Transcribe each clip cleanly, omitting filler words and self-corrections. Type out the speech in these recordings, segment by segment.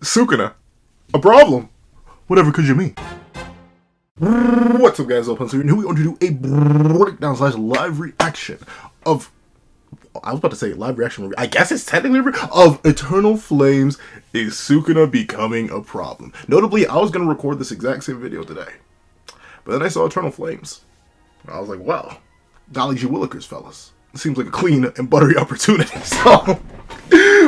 Sukuna, a problem. Whatever could you mean? What's up, guys? Open here, and we're going to do a breakdown / live reaction of. I was about to say live reaction. I guess it's technically of Eternal Flames. Is Sukuna becoming a problem? Notably, I was going to record this exact same video today, but then I saw Eternal Flames. I was like, well, golly gee willikers, fellas. It seems like a clean and buttery opportunity. So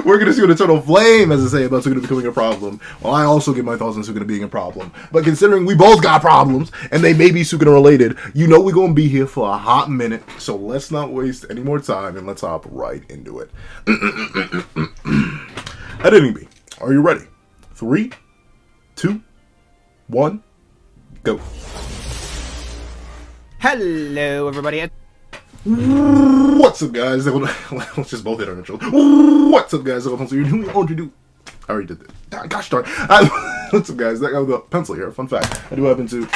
we're going to see what Eternal Flame has to say about Sukuna becoming a problem. Well, I also give my thoughts on Sukuna being a problem. But considering we both got problems, and they may be Sukuna related, you know we're going to be here for a hot minute. So let's not waste any more time, and let's hop right into it. Editing B, are you ready? 3, 2, 1, go. Hello, everybody. What's up, guys? Let's just both hit our intro. What's up, guys? Who we want to do? I already did that. Gosh darn. What's up, guys? I got the pencil here. Fun fact. I do happen to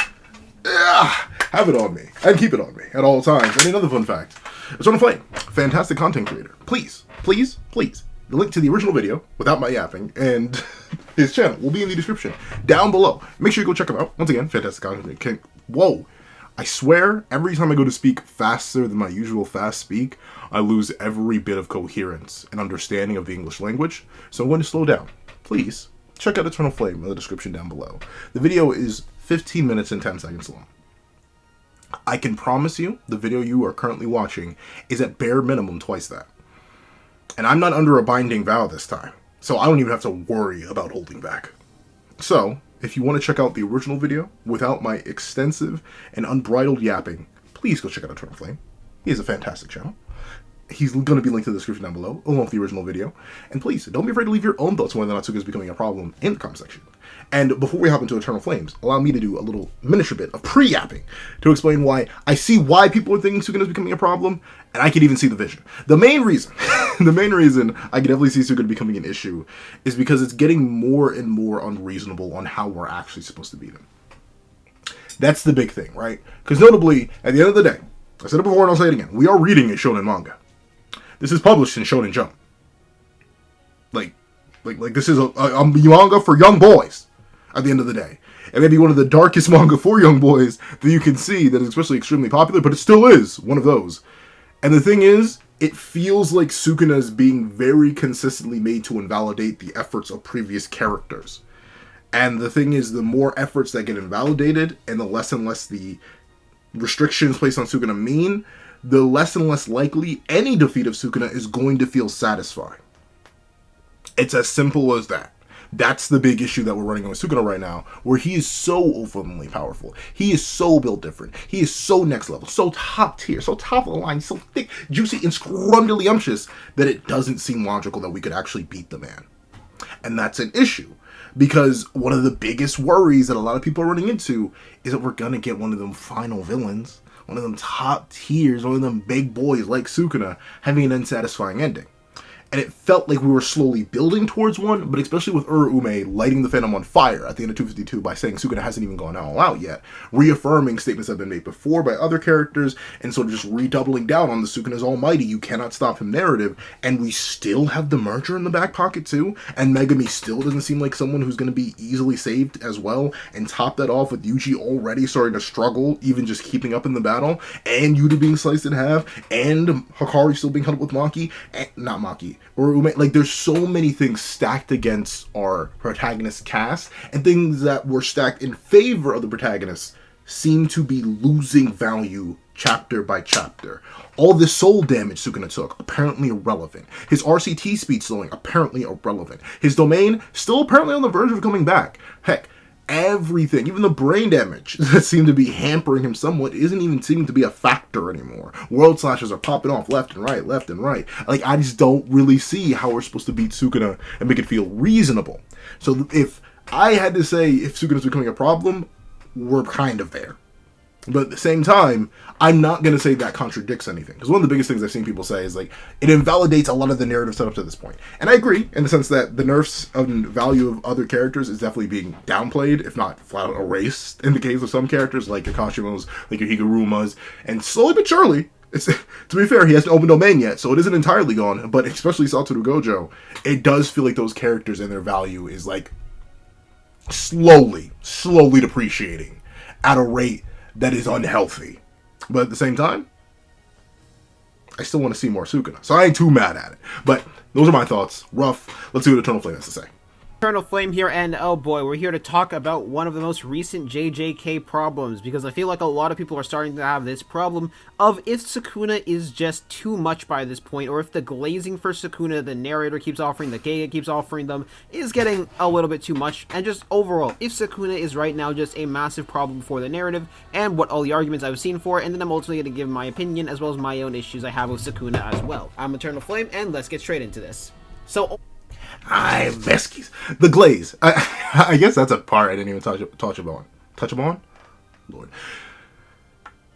have it on me and keep it on me at all times. And another fun fact. Eternal Flame, fantastic content creator. Please, please, please. The link to the original video, without my yapping, and his channel will be in the description down below. Make sure you go check him out. Once again, fantastic content. Whoa. I swear, every time I go to speak faster than my usual fast speak, I lose every bit of coherence and understanding of the English language. So I'm going to slow down. Please, check out Eternal Flame in the description down below. The video is 15 minutes and 10 seconds long. I can promise you, the video you are currently watching is at bare minimum twice that. And I'm not under a binding vow this time, so I don't even have to worry about holding back. So, if you want to check out the original video without my extensive and unbridled yapping, please go check out Eternal Flame. He has a fantastic channel. He's going to be linked in the description down below, along with the original video. And please, don't be afraid to leave your own thoughts on whether or not Sukuna is becoming a problem in the comment section. And before we hop into Eternal Flames, allow me to do a little miniature bit of pre-yapping to explain why I see why people are thinking Sukuna is becoming a problem, and I can even see the vision. The main reason, I can definitely see Sukuna becoming an issue is because it's getting more and more unreasonable on how we're actually supposed to beat him. That's the big thing, right? Because notably, at the end of the day, I said it before and I'll say it again, we are reading a shonen manga. This is published in Shonen Jump. Like this is a manga for young boys at the end of the day. It may be one of the darkest manga for young boys that you can see that is especially extremely popular, but it still is one of those. And the thing is, it feels like Sukuna is being very consistently made to invalidate the efforts of previous characters. And the thing is, the more efforts that get invalidated and the less and less the restrictions placed on Sukuna mean, the less and less likely any defeat of Sukuna is going to feel satisfying. It's as simple as that. That's the big issue that we're running with Sukuna right now, where he is so overwhelmingly powerful. He is so built different. He is so next level, so top tier, so top of the line, so thick, juicy, and scrumdiddlyumptious that it doesn't seem logical that we could actually beat the man. And that's an issue, because one of the biggest worries that a lot of people are running into is that we're going to get one of them final villains, one of them top tiers, one of them big boys like Sukuna having an unsatisfying ending. And it felt like we were slowly building towards one, but especially with Ume lighting the Phantom on fire at the end of 252 by saying Sukuna hasn't even gone all out yet, reaffirming statements that have been made before by other characters, and sort of just redoubling down on the Sukuna's almighty, you cannot stop him narrative, and we still have the merger in the back pocket too, and Megami still doesn't seem like someone who's going to be easily saved as well, and top that off with Yuji already starting to struggle, even just keeping up in the battle, and Yuta being sliced in half, and Hikari still being held up with Maki, and not Maki, or Ume. Like, there's so many things stacked against our protagonist cast, and things that were stacked in favor of the protagonists seem to be losing value chapter by chapter. All the soul damage Sukuna took, apparently irrelevant. His RCT speed slowing, apparently irrelevant. His domain, still apparently on the verge of coming back. Heck, everything, even the brain damage that seemed to be hampering him somewhat, isn't even seeming to be a factor anymore. World slashes are popping off left and right, left and right. Like, I just don't really see how we're supposed to beat Sukuna and make it feel reasonable. So if I had to say if Sukuna's becoming a problem, we're kind of there. But at the same time, I'm not going to say that contradicts anything. Because one of the biggest things I've seen people say is, like, it invalidates a lot of the narrative set up to this point. And I agree, in the sense that the nerfs and value of other characters is definitely being downplayed, if not flat out erased, in the case of some characters, like Kakashima's, like your Higuruma's, and slowly but surely, to be fair, he hasn't opened domain yet, so it isn't entirely gone, but especially Satoru Gojo, it does feel like those characters and their value is, like, slowly depreciating at a rate that is unhealthy. But at the same time, I still want to see more Sukuna. So I ain't too mad at it. But those are my thoughts. Rough. Let's see what Eternal Flame has to say. Eternal Flame here, and oh boy, we're here to talk about one of the most recent JJK problems, because I feel like a lot of people are starting to have this problem of if Sukuna is just too much by this point, or if the glazing for Sukuna the narrator keeps offering, the Gege keeps offering them, is getting a little bit too much, and just overall, if Sukuna is right now just a massive problem for the narrative, and what all the arguments I've seen for, and then I'm ultimately going to give my opinion, as well as my own issues I have with Sukuna as well. I'm Eternal Flame, and let's get straight into this. So... Veskies. The glaze. I guess that's a part I didn't even touch upon. Touch upon? Lord.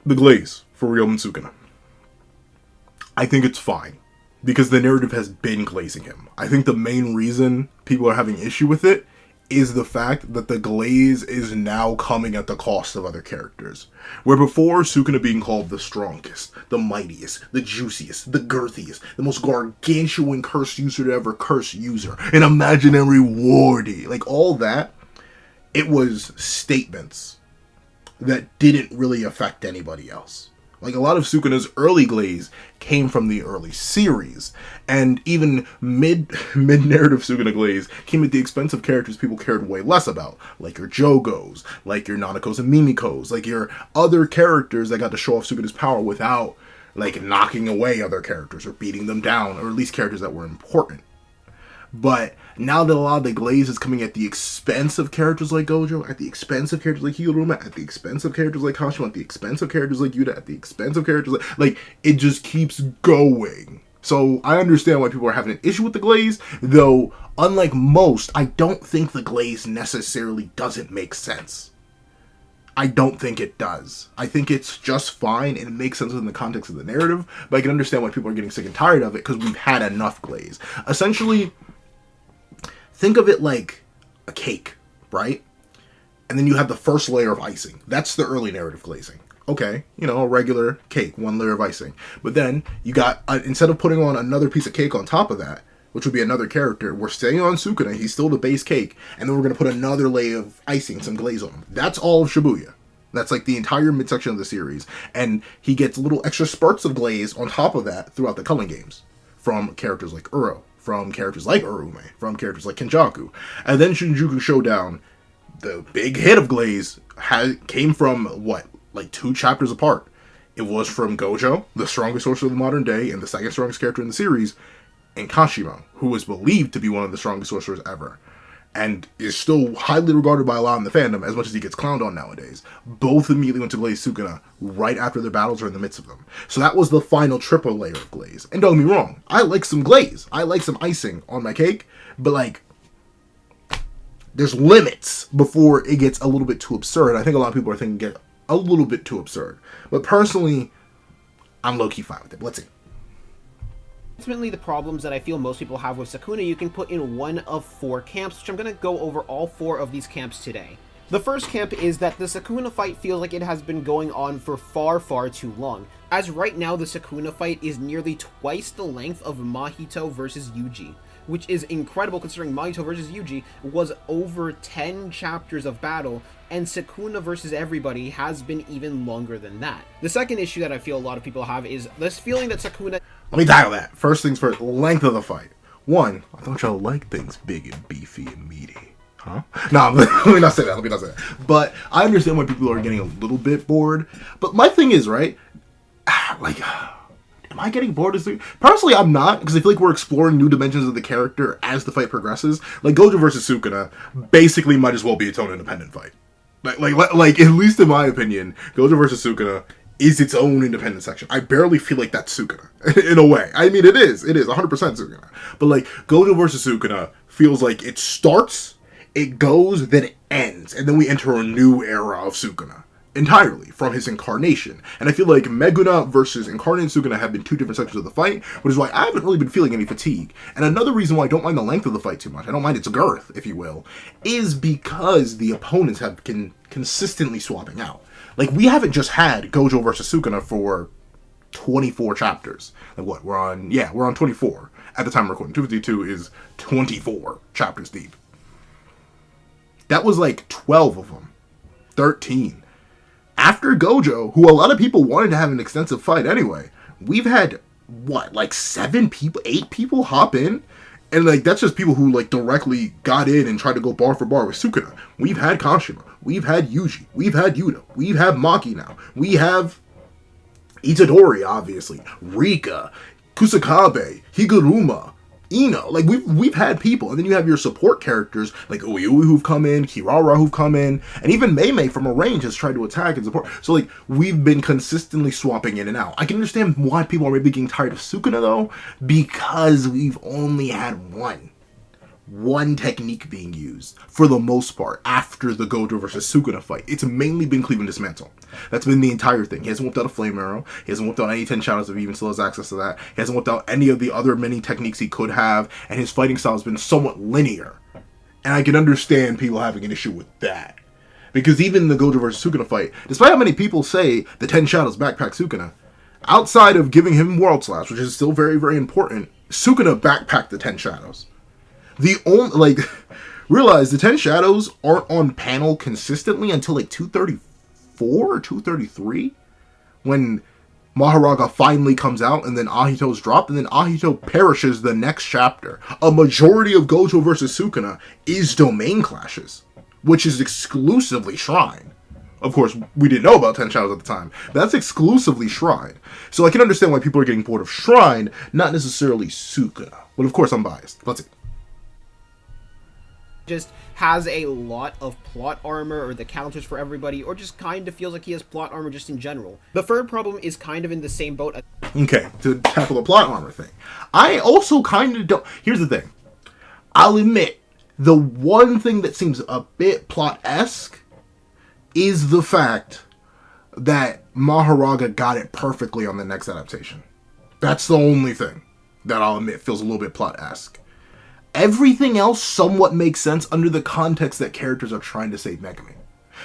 The glaze for Ryomen Sukuna. I think it's fine. Because the narrative has been glazing him. I think the main reason people are having issue with it is the fact that the glaze is now coming at the cost of other characters. Where before, Sukuna being called the strongest, the mightiest, the juiciest, the girthiest, the most gargantuan curse user to ever curse user, an imaginary wardy, like all that, it was statements that didn't really affect anybody else. Like, a lot of Sukuna's early glaze came from the early series, and even mid-narrative Sukuna glaze came at the expense of characters people cared way less about, like your Jogos, like your Nanakos and Mimikos, like your other characters that got to show off Sukuna's power without, like, knocking away other characters or beating them down, or at least characters that were important. But now that a lot of the glaze is coming at the expense of characters like Gojo, at the expense of characters like Higuruma, at the expense of characters like Kashima, at the expense of characters like Yuta, at the expense of characters like it just keeps going. So I understand why people are having an issue with the glaze, though unlike most, I don't think the glaze necessarily doesn't make sense. I don't think it does. I think it's just fine and it makes sense within the context of the narrative, but I can understand why people are getting sick and tired of it because we've had enough glaze. Essentially, think of it like a cake, right? And then you have the first layer of icing. That's the early narrative glazing. Okay, you know, a regular cake, one layer of icing. But then you got, instead of putting on another piece of cake on top of that, which would be another character, we're staying on Sukuna, he's still the base cake, and then we're going to put another layer of icing, some glaze on him. That's all of Shibuya. That's like the entire midsection of the series. And he gets little extra spurts of glaze on top of that throughout the culling games. From characters like Uro, from characters like Urume, from characters like Kenjaku. And then Shinjuku Showdown, the big hit of glaze, came from, what, like 2 chapters apart. It was from Gojo, the strongest sorcerer of the modern day, and the second strongest character in the series, and Kashima, who was believed to be one of the strongest sorcerers ever. And is still highly regarded by a lot in the fandom, as much as he gets clowned on nowadays. Both immediately went to glaze Sukuna right after their battles or in the midst of them. So that was the final triple layer of glaze. And don't get me wrong, I like some glaze. I like some icing on my cake, but like, there's limits before it gets a little bit too absurd. I think a lot of people are thinking it get a little bit too absurd. But personally, I'm low-key fine with it. Let's see. Ultimately, the problems that I feel most people have with Sukuna you can put in one of 4 camps, which I'm going to go over all 4 of these camps today. The first camp is that the Sukuna fight feels like it has been going on for far too long, as right now the Sukuna fight is nearly twice the length of Mahito versus Yuji, which is incredible considering Mahito versus Yuji was over 10 chapters of battle, and Sukuna versus everybody has been even longer than that. The second issue that I feel a lot of people have is this feeling that Sukuna... Let me tackle that. First things first, length of the fight. 1, I thought y'all like things big and beefy and meaty. Huh? No, let me not say that. But I understand why people are getting a little bit bored. But my thing is, right, like... Am I getting bored? Personally, I'm not, because I feel like we're exploring new dimensions of the character as the fight progresses. Like, Gojo versus Sukuna basically might as well be its own independent fight. Like at least in my opinion, Gojo versus Sukuna is its own independent section. I barely feel like that's Sukuna, in a way. I mean, it is 100% Sukuna. But, like, Gojo versus Sukuna feels like it starts, it goes, then it ends, and then we enter a new era of Sukuna. Entirely from his incarnation. And I feel like Meguna versus Incarnate Sukuna have been 2 different sections of the fight, which is why I haven't really been feeling any fatigue. And another reason why I don't mind the length of the fight too much, I don't mind its girth, if you will, is because the opponents have been consistently swapping out. Like, we haven't just had Gojo versus Sukuna for 24 chapters. Like, what, we're on 24 at the time we're recording. 252 is 24 chapters deep. That was like 12 of them. 13. After Gojo, who a lot of people wanted to have an extensive fight anyway, we've had, what, like 7 people, 8 people hop in? And, like, that's just people who, like, directly got in and tried to go bar for bar with Sukuna. We've had Kashima. We've had Yuji. We've had Yuta. We have Maki now. We have Itadori, obviously. Rika. Kusakabe. Higuruma. Ino. Like, we've had people. And then you have your support characters, like Uyui who've come in, Kirara who've come in, and even Mei from a range has tried to attack and support. So, like, we've been consistently swapping in and out. I can understand why people are maybe getting tired of Sukuna, though, because we've only had one technique being used, for the most part, after the Gojo versus Sukuna fight. It's mainly been cleave and dismantle. That's been the entire thing. He hasn't whipped out a flame arrow. He hasn't whipped out any 10 shadows if he even still has access to that. He hasn't whipped out any of the other many techniques he could have, and his fighting style has been somewhat linear. And I can understand people having an issue with that. Because even the Gojo versus Sukuna fight, despite how many people say the 10 shadows backpack Sukuna, outside of giving him World Slash, which is still very, very important, Sukuna backpacked the 10 shadows. The only, like, realize the 10 shadows aren't on panel consistently until like 234 or 233, when Maharaga finally comes out and then Ahito's dropped, and then Ahito perishes the next chapter. A majority of Gojo versus Sukuna is domain clashes, which is exclusively Shrine. Of course, we didn't know about 10 shadows at the time. That's exclusively Shrine. So I can understand why people are getting bored of Shrine, not necessarily Sukuna. But of course I'm biased. Let's see. Just has a lot of plot armor, or the counters for everybody, or just kind of feels like he has plot armor just in general. The third problem is kind of in the same boat. Okay, to tackle the plot armor thing. I also kind of don't... Here's the thing. I'll admit, the one thing that seems a bit plot-esque is the fact that Maharaga got it perfectly on the next adaptation. That's the only thing that I'll admit feels a little bit plot-esque. Everything else somewhat makes sense under the context that characters are trying to save Megami.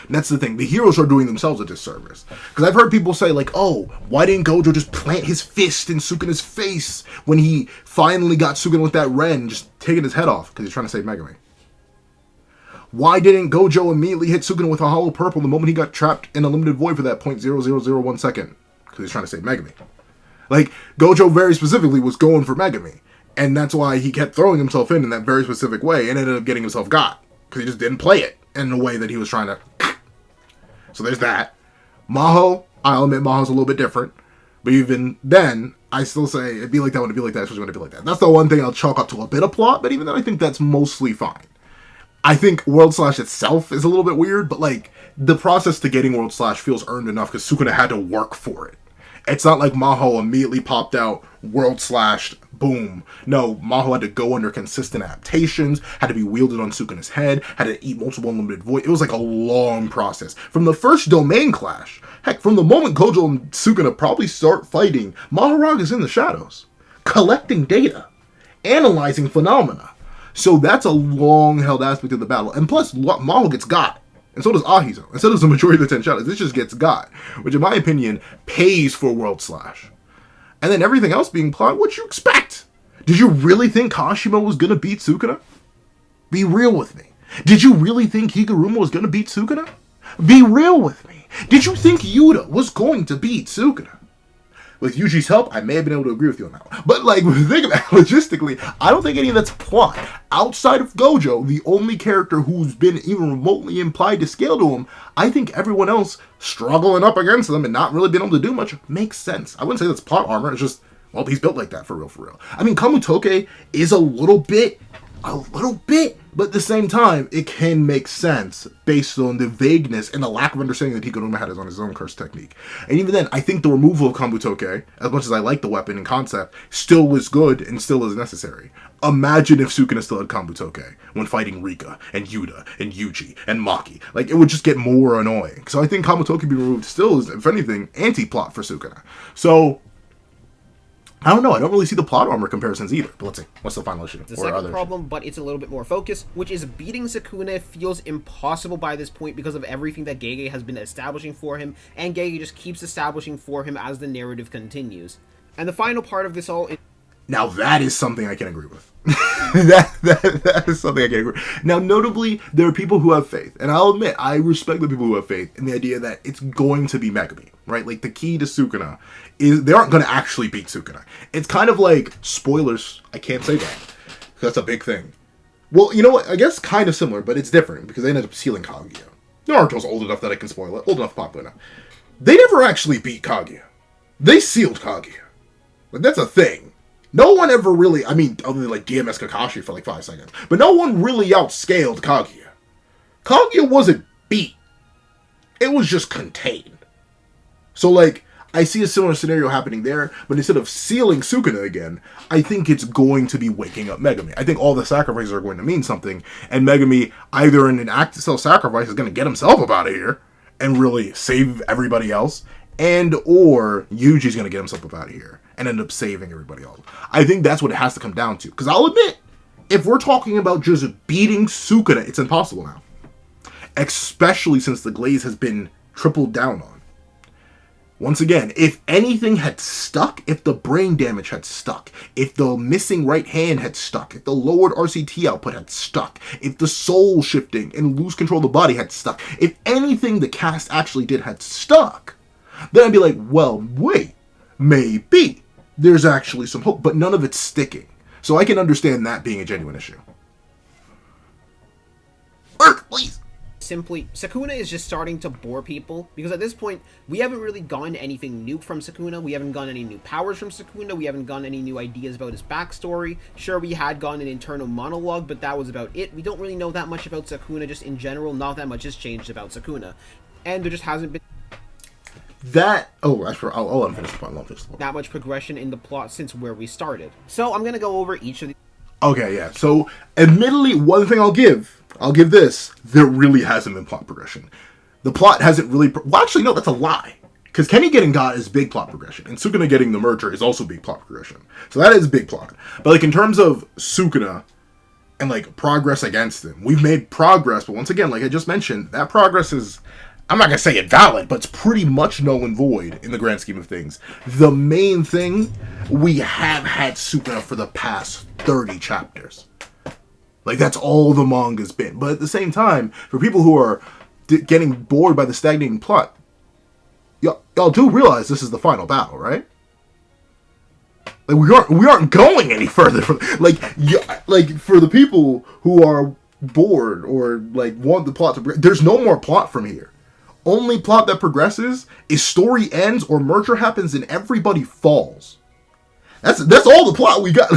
And that's the thing. The heroes are doing themselves a disservice. Because I've heard people say, like, oh, why didn't Gojo just plant his fist in Sukuna's face when he finally got Sukuna with that ren, just taking his head off because he's trying to save Megami? Why didn't Gojo immediately hit Sukuna with a hollow purple the moment he got trapped in a limited void for that 0.0001 second? Because he's trying to save Megami. Like, Gojo very specifically was going for Megami. And that's why he kept throwing himself in that very specific way and ended up getting himself got. Because he just didn't play it in the way that he was trying to. So there's that. Maho, I'll admit Maho's a little bit different. But even then, I still say it'd be like that when it'd be like that, especially when it'd be like that. That's the one thing I'll chalk up to a bit of plot, but even then I think that's mostly fine. I think World Slash itself is a little bit weird, but like, the process to getting World Slash feels earned enough because Sukuna had to work for it. It's not like Maho immediately popped out, World Slashed, boom. No, Maho had to go under consistent adaptations, had to be wielded on Sukuna's head, had to eat multiple unlimited void. It was like a long process. From the first domain clash, heck, from the moment Gojo and Sukuna probably start fighting, Maharaga's in the shadows, collecting data, analyzing phenomena. So that's a long-held aspect of the battle. And plus, Maho gets got. And so does Ahito. And so does the majority of the 10 shadows. This just gets got. Which, in my opinion, pays for World Slash. And then everything else being plot, what you expect? Did you really think Kashima was going to beat Sukuna? Be real with me. Did you really think Higuruma was going to beat Sukuna? Be real with me. Did you think Yuta was going to beat Sukuna? With Yuji's help, I may have been able to agree with you on that one. But, like, think about it, logistically, I don't think any of that's plot. Outside of Gojo, the only character who's been even remotely implied to scale to him, I think everyone else struggling up against them and not really being able to do much makes sense. I wouldn't say that's plot armor, it's just, well, he's built like that for real, for real. I mean, Kamutoke is a little bit, but at the same time, it can make sense based on the vagueness and the lack of understanding that Higuruma had on his own curse technique. And even then, I think the removal of Kamutoke, as much as I like the weapon and concept, still was good and still is necessary. Imagine if Sukuna still had Kamutoke when fighting Rika and Yuta and Yuji and Maki. Like, it would just get more annoying. So I think Kamutoke being removed still is, if anything, anti-plot for Sukuna. So I don't know. I don't really see the plot armor comparisons either. But let's see. What's the final issue? The second problem, but it's a little bit more focused, which is beating Sukuna feels impossible by this point because of everything that Gege has been establishing for him, and Gege just keeps establishing for him as the narrative continues. And the final part of this all is Now that is something I can agree with. that is something I can agree with. Now, notably, there are people who have faith, and I'll admit, I respect the people who have faith in the idea that it's going to be Megami, right? Like, the key to Sukuna is they aren't going to actually beat Sukuna. It's kind of like, spoilers, I can't say that, because that's a big thing. Well, you know what, I guess kind of similar, but it's different, because they ended up sealing Kaguya. Naruto's old enough that I can spoil it, old enough popular enough. They never actually beat Kaguya. They sealed Kaguya. Like, that's a thing. No one ever really, I mean, other than like DMS Kakashi for like 5 seconds, but no one really outscaled Kaguya. Kaguya wasn't beat. It was just contained. So like, I see a similar scenario happening there, but instead of sealing Sukuna again, I think it's going to be waking up Megami. I think all the sacrifices are going to mean something, and Megami, either in an act of self-sacrifice, is going to get himself up out of here and really save everybody else, and or Yuji's going to get himself up out of here and end up saving everybody else. I think that's what it has to come down to. Because I'll admit, if we're talking about just beating Sukuna, it's impossible now. Especially since the glaze has been tripled down on. Once again, if anything had stuck, if the brain damage had stuck, if the missing right hand had stuck, if the lowered RCT output had stuck, if the soul shifting and lose control of the body had stuck, if anything the cast actually did had stuck, then I'd be like, well, wait, maybe there's actually some hope, but none of it's sticking. So I can understand that being a genuine issue. Work, please. Simply, Sukuna is just starting to bore people, because at this point, we haven't really gotten anything new from Sukuna, we haven't gotten any new powers from Sukuna, we haven't gotten any new ideas about his backstory. Sure, we had gotten an internal monologue, but that was about it. We don't really know that much about Sukuna, just in general, not that much has changed about Sukuna. And there just hasn't been I'll unfinish the point. That much progression in the plot since where we started. So I'm gonna go over each of the... Okay, yeah. So, admittedly, one thing I'll give this, there really hasn't been plot progression. The plot hasn't really... Well, actually, no, that's a lie. Because Kenny getting got is big plot progression, and Sukuna getting the merger is also big plot progression. So that is big plot. But, like, in terms of Sukuna and, like, progress against him, we've made progress, but once again, like I just mentioned, that progress is... I'm not going to say invalid, but it's pretty much null and void in the grand scheme of things. The main thing, we have had Sukuna for the past 30 chapters. Like, that's all the manga's been. But at the same time, for people who are getting bored by the stagnating plot, y'all do realize this is the final battle, right? Like, we aren't going any further. Like for the people who are bored or, like, want the plot to... There's no more plot from here. Only plot that progresses is story ends or merger happens and everybody falls. That's all the plot we got.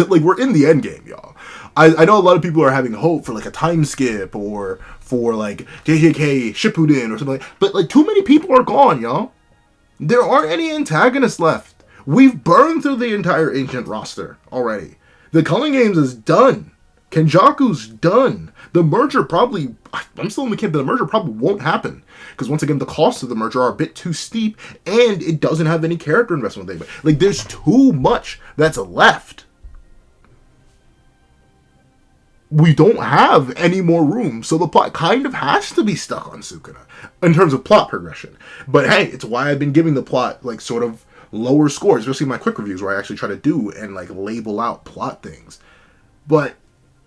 Like, we're in the end game, y'all. I know a lot of people are having hope for, like, a time skip or for, like, JJK Shippuden or something like that. But, like, too many people are gone, y'all. There aren't any antagonists left. We've burned through the entire ancient roster already. The Culling Games is done. Kenjaku's done. The merger probably... I'm still in the camp that the merger probably won't happen. Because once again, the costs of the merger are a bit too steep, and it doesn't have any character investment with anybody. Like, there's too much that's left. We don't have any more room, so the plot kind of has to be stuck on Sukuna in terms of plot progression. But hey, it's why I've been giving the plot, like, sort of lower scores, especially in my quick reviews where I actually try to do and, like, label out plot things. But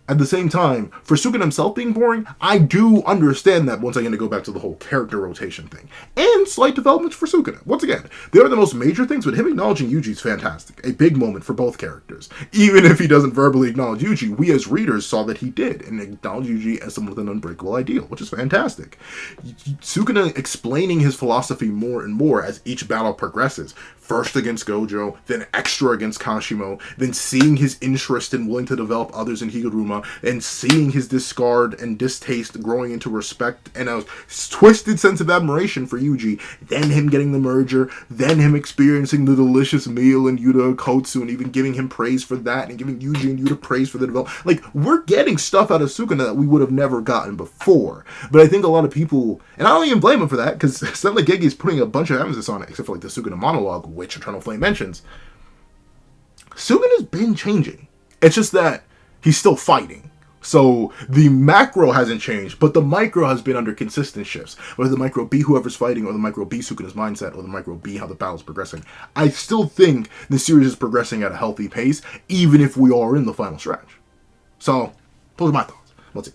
at the same time, for Sukuna himself being boring, I do understand that once again to go back to the whole character rotation thing. And slight developments for Sukuna. Once again, they are the most major things, but him acknowledging Yuji is fantastic. A big moment for both characters. Even if he doesn't verbally acknowledge Yuji, we as readers saw that he did, and acknowledged Yuji as someone with an unbreakable ideal, which is fantastic. Sukuna explaining his philosophy more and more as each battle progresses. First against Gojo, then extra against Kashimo, then seeing his interest and willing to develop others in Higuruma, and seeing his discard and distaste growing into respect and a twisted sense of admiration for Yuji, then him getting the merger, then him experiencing the delicious meal in Yuta Kotsu and even giving him praise for that and giving Yuji and Yuta praise for the development. Like, we're getting stuff out of Sukuna that we would have never gotten before. But I think a lot of people, and I don't even blame him for that, because it's not like Gege is putting a bunch of emphasis on it, except for like the Sukuna monologue, which Eternal Flame mentions. Sukuna's been changing. It's just that he's still fighting. So the macro hasn't changed, but the micro has been under consistent shifts. Whether the micro be whoever's fighting, or the micro be Sukuna's mindset, or the micro be how the battle's progressing, I still think the series is progressing at a healthy pace, even if we are in the final stretch. So, those are my thoughts. Let's see.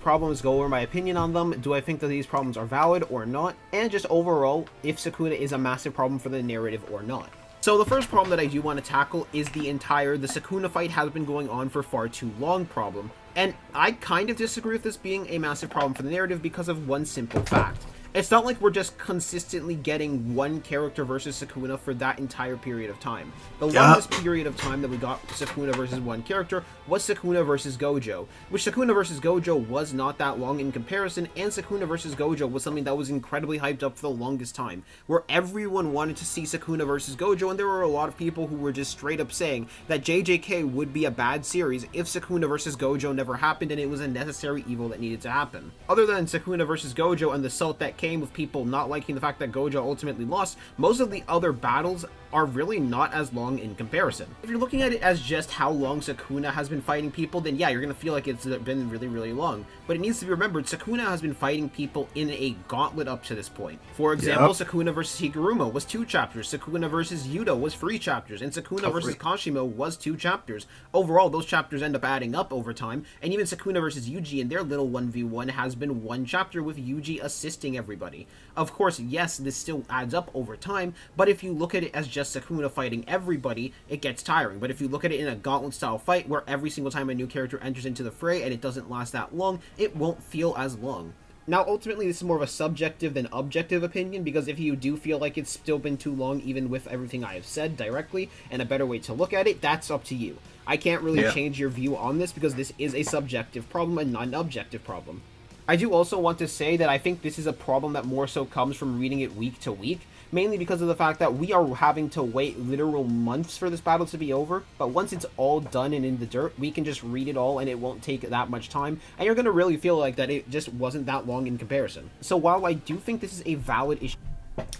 Problems, go over my opinion on them. Do I think that these problems are valid or not? And just overall, if Sukuna is a massive problem for the narrative or not. So the first problem that I do want to tackle is the Sukuna fight has been going on for far too long problem. And I kind of disagree with this being a massive problem for the narrative because of one simple fact. It's not like we're just consistently getting one character versus Sukuna for that entire period of time. The longest period of time that we got Sukuna versus one character was Sukuna versus Gojo, which Sukuna versus Gojo was not that long in comparison, and Sukuna versus Gojo was something that was incredibly hyped up for the longest time, where everyone wanted to see Sukuna versus Gojo, and there were a lot of people who were just straight up saying that JJK would be a bad series if Sukuna versus Gojo never happened and it was a necessary evil that needed to happen. Other than Sukuna versus Gojo and the salt that came with people not liking the fact that Gojo ultimately lost, most of the other battles are really not as long in comparison. If you're looking at it as just how long Sukuna has been fighting people, then yeah, you're gonna feel like it's been really, really long. But it needs to be remembered, Sukuna has been fighting people in a gauntlet up to this point. For example, Sukuna versus Higuruma was 2 chapters, Sukuna versus Yudo was 3 chapters, and Sukuna versus Kashimo was 2 chapters. Overall, those chapters end up adding up over time, and even Sukuna versus Yuji in their little 1v1 has been 1 chapter with Yuji assisting everybody. Of course, yes, this still adds up over time, but if you look at it as just Sukuna fighting everybody, it gets tiring. But if you look at it in a gauntlet style fight where every single time a new character enters into the fray and it doesn't last that long, it won't feel as long. Now, ultimately, this is more of a subjective than objective opinion, because if you do feel like it's still been too long, even with everything I have said directly, and a better way to look at it, that's up to you. I can't really change your view on this, because this is a subjective problem and not an objective problem. I do also want to say that I think this is a problem that more so comes from reading it week to week, mainly because of the fact that we are having to wait literal months for this battle to be over, but once it's all done and in the dirt, we can just read it all and it won't take that much time, and you're going to really feel like that it just wasn't that long in comparison. So while I do think this is a valid issue...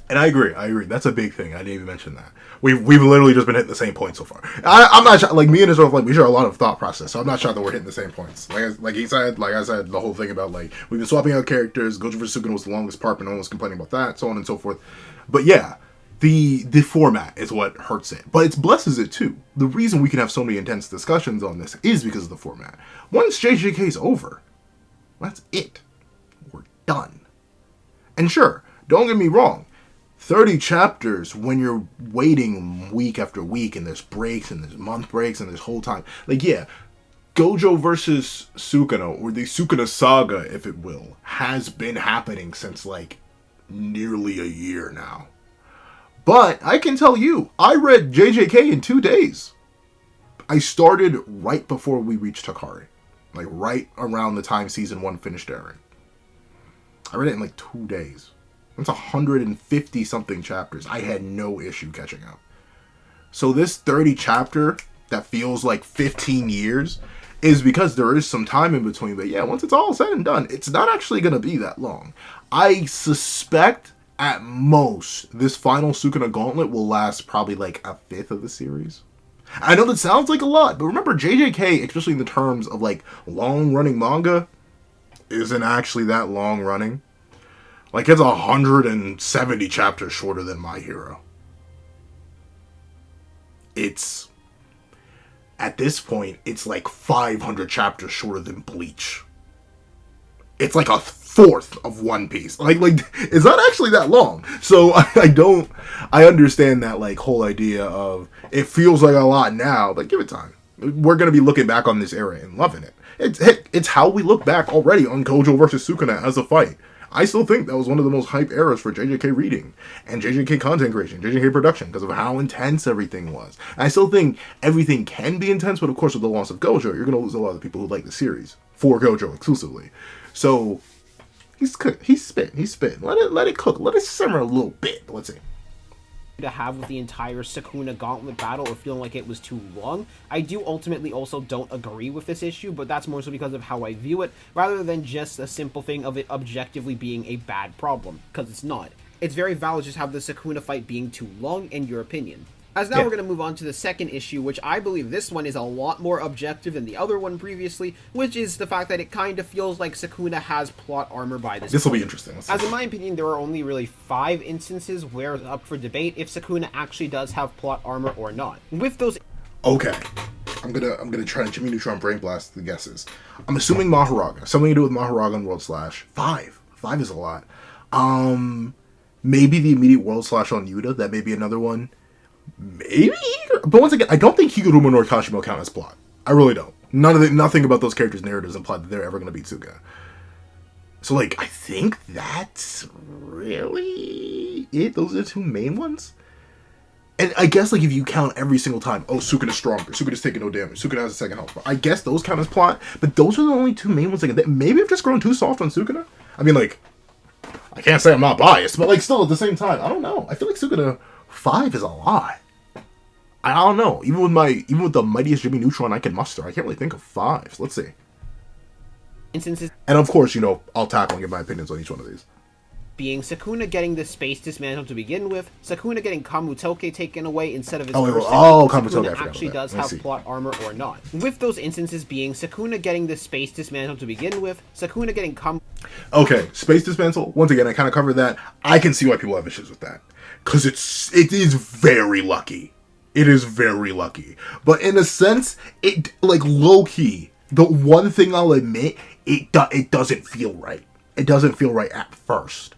And I agree. That's a big thing. I didn't even mention that. We've literally just been hitting the same point so far. I'm not sure, like, me and Israel, like, we share a lot of thought process, so I'm not sure that we're hitting the same points. Like I said, the whole thing about, like, we've been swapping out characters, Gojo vs. Sukuna was the longest part, but no one was complaining about that, so on and so forth. But yeah, the format is what hurts it. But it blesses it, too. The reason we can have so many intense discussions on this is because of the format. Once JJK's over, that's it. We're done. And sure, don't get me wrong, 30 chapters when you're waiting week after week and there's breaks and there's month breaks and there's whole time. Like, yeah, Gojo versus Sukuna, or the Sukuna saga, if it will, has been happening since, like, nearly a year now. But I can tell you, I read JJK in 2 days. I started right before we reached Takari. Like, right around the time Season 1 finished airing. I read it in, like, 2 days. That's 150-something chapters. I had no issue catching up. So this 30 chapter that feels like 15 years is because there is some time in between. But yeah, once it's all said and done, it's not actually going to be that long. I suspect at most this final Sukuna Gauntlet will last probably like a 1/5 of the series. I know that sounds like a lot, but remember JJK, especially in the terms of like long-running manga, isn't actually that long-running. Like, it's 170 chapters shorter than My Hero. It's, at this point, it's like 500 chapters shorter than Bleach. It's like 1/4 of One Piece. Like, it's not actually that long. So, I understand that, like, whole idea of, it feels like a lot now, but give it time. We're going to be looking back on this era and loving it. It's how we look back already on Gojo versus Sukuna as a fight. I still think that was one of the most hype eras for JJK reading and JJK content creation, JJK production, because of how intense everything was. I still think everything can be intense, but of course with the loss of Gojo, you're going to lose a lot of the people who like the series for Gojo exclusively. So he's spitting. Let it cook. Let it simmer a little bit. Let's see. To have with the entire Sukuna Gauntlet battle or feeling like it was too long. I do ultimately also don't agree with this issue, but that's more so because of how I view it, rather than just a simple thing of it objectively being a bad problem, because it's not. It's very valid just have the Sukuna fight being too long, in your opinion. As now we're going to move on to the second issue, which I believe this one is a lot more objective than the other one previously, which is the fact that it kind of feels like Sukuna has plot armor by this point. This will be interesting. As in my opinion, there are only really 5 instances where it's up for debate if Sukuna actually does have plot armor or not. With those... Okay. I'm gonna try to Jimmy Neutron brain blast the guesses. I'm assuming Mahoraga. Something to do with Mahoraga and World Slash. 5. 5 is a lot. Maybe the immediate World Slash on Yuta. That may be another one. Maybe, but once again, I don't think Higuruma nor Kashimo count as plot. I really don't. Nothing about those characters' narratives imply that they're ever going to beat Suga. So, like, I think that's really it. Those are the 2 main ones. And I guess, like, if you count every single time, oh, Sukuna's stronger, Sukuna's taking no damage, Sukuna has a second health bar. I guess those count as plot, but those are the only 2 main ones. Like, maybe I've just grown too soft on Sukuna. I mean, like, I can't say I'm not biased, but, like, still at the same time, I don't know. I feel like Sukuna 5 is a lot. I don't know. Even with the mightiest Jimmy Neutron I can muster, I can't really think of 5. So let's see. Instances. And of course, I'll tackle and give my opinions on each one of these. Being Sukuna getting the space dismantled to begin with, Sukuna getting Kamutoke taken away instead of his person, Kamutoke actually does have plot armor or not. With those instances being Sukuna getting the space dismantled to begin with, Sukuna getting Okay, space dismantle, once again, I kind of covered that. I can see why people have issues with that. Because it is very lucky. It is very lucky. But in a sense, it, like, low-key, the one thing I'll admit, it doesn't feel right. It doesn't feel right at first.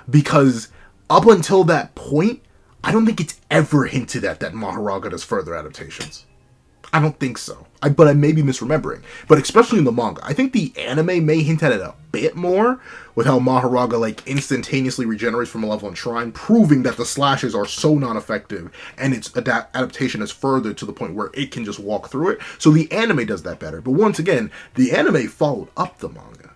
Because up until that point, I don't think it's ever hinted at that Mahoraga does further adaptations. I don't think so. But I may be misremembering. But especially in the manga, I think the anime may hint at it a bit more, with how Mahoraga, like, instantaneously regenerates from a level in Shrine, proving that the slashes are so non-effective, and its adaptation is further to the point where it can just walk through it. So the anime does that better. But once again, the anime followed up the manga.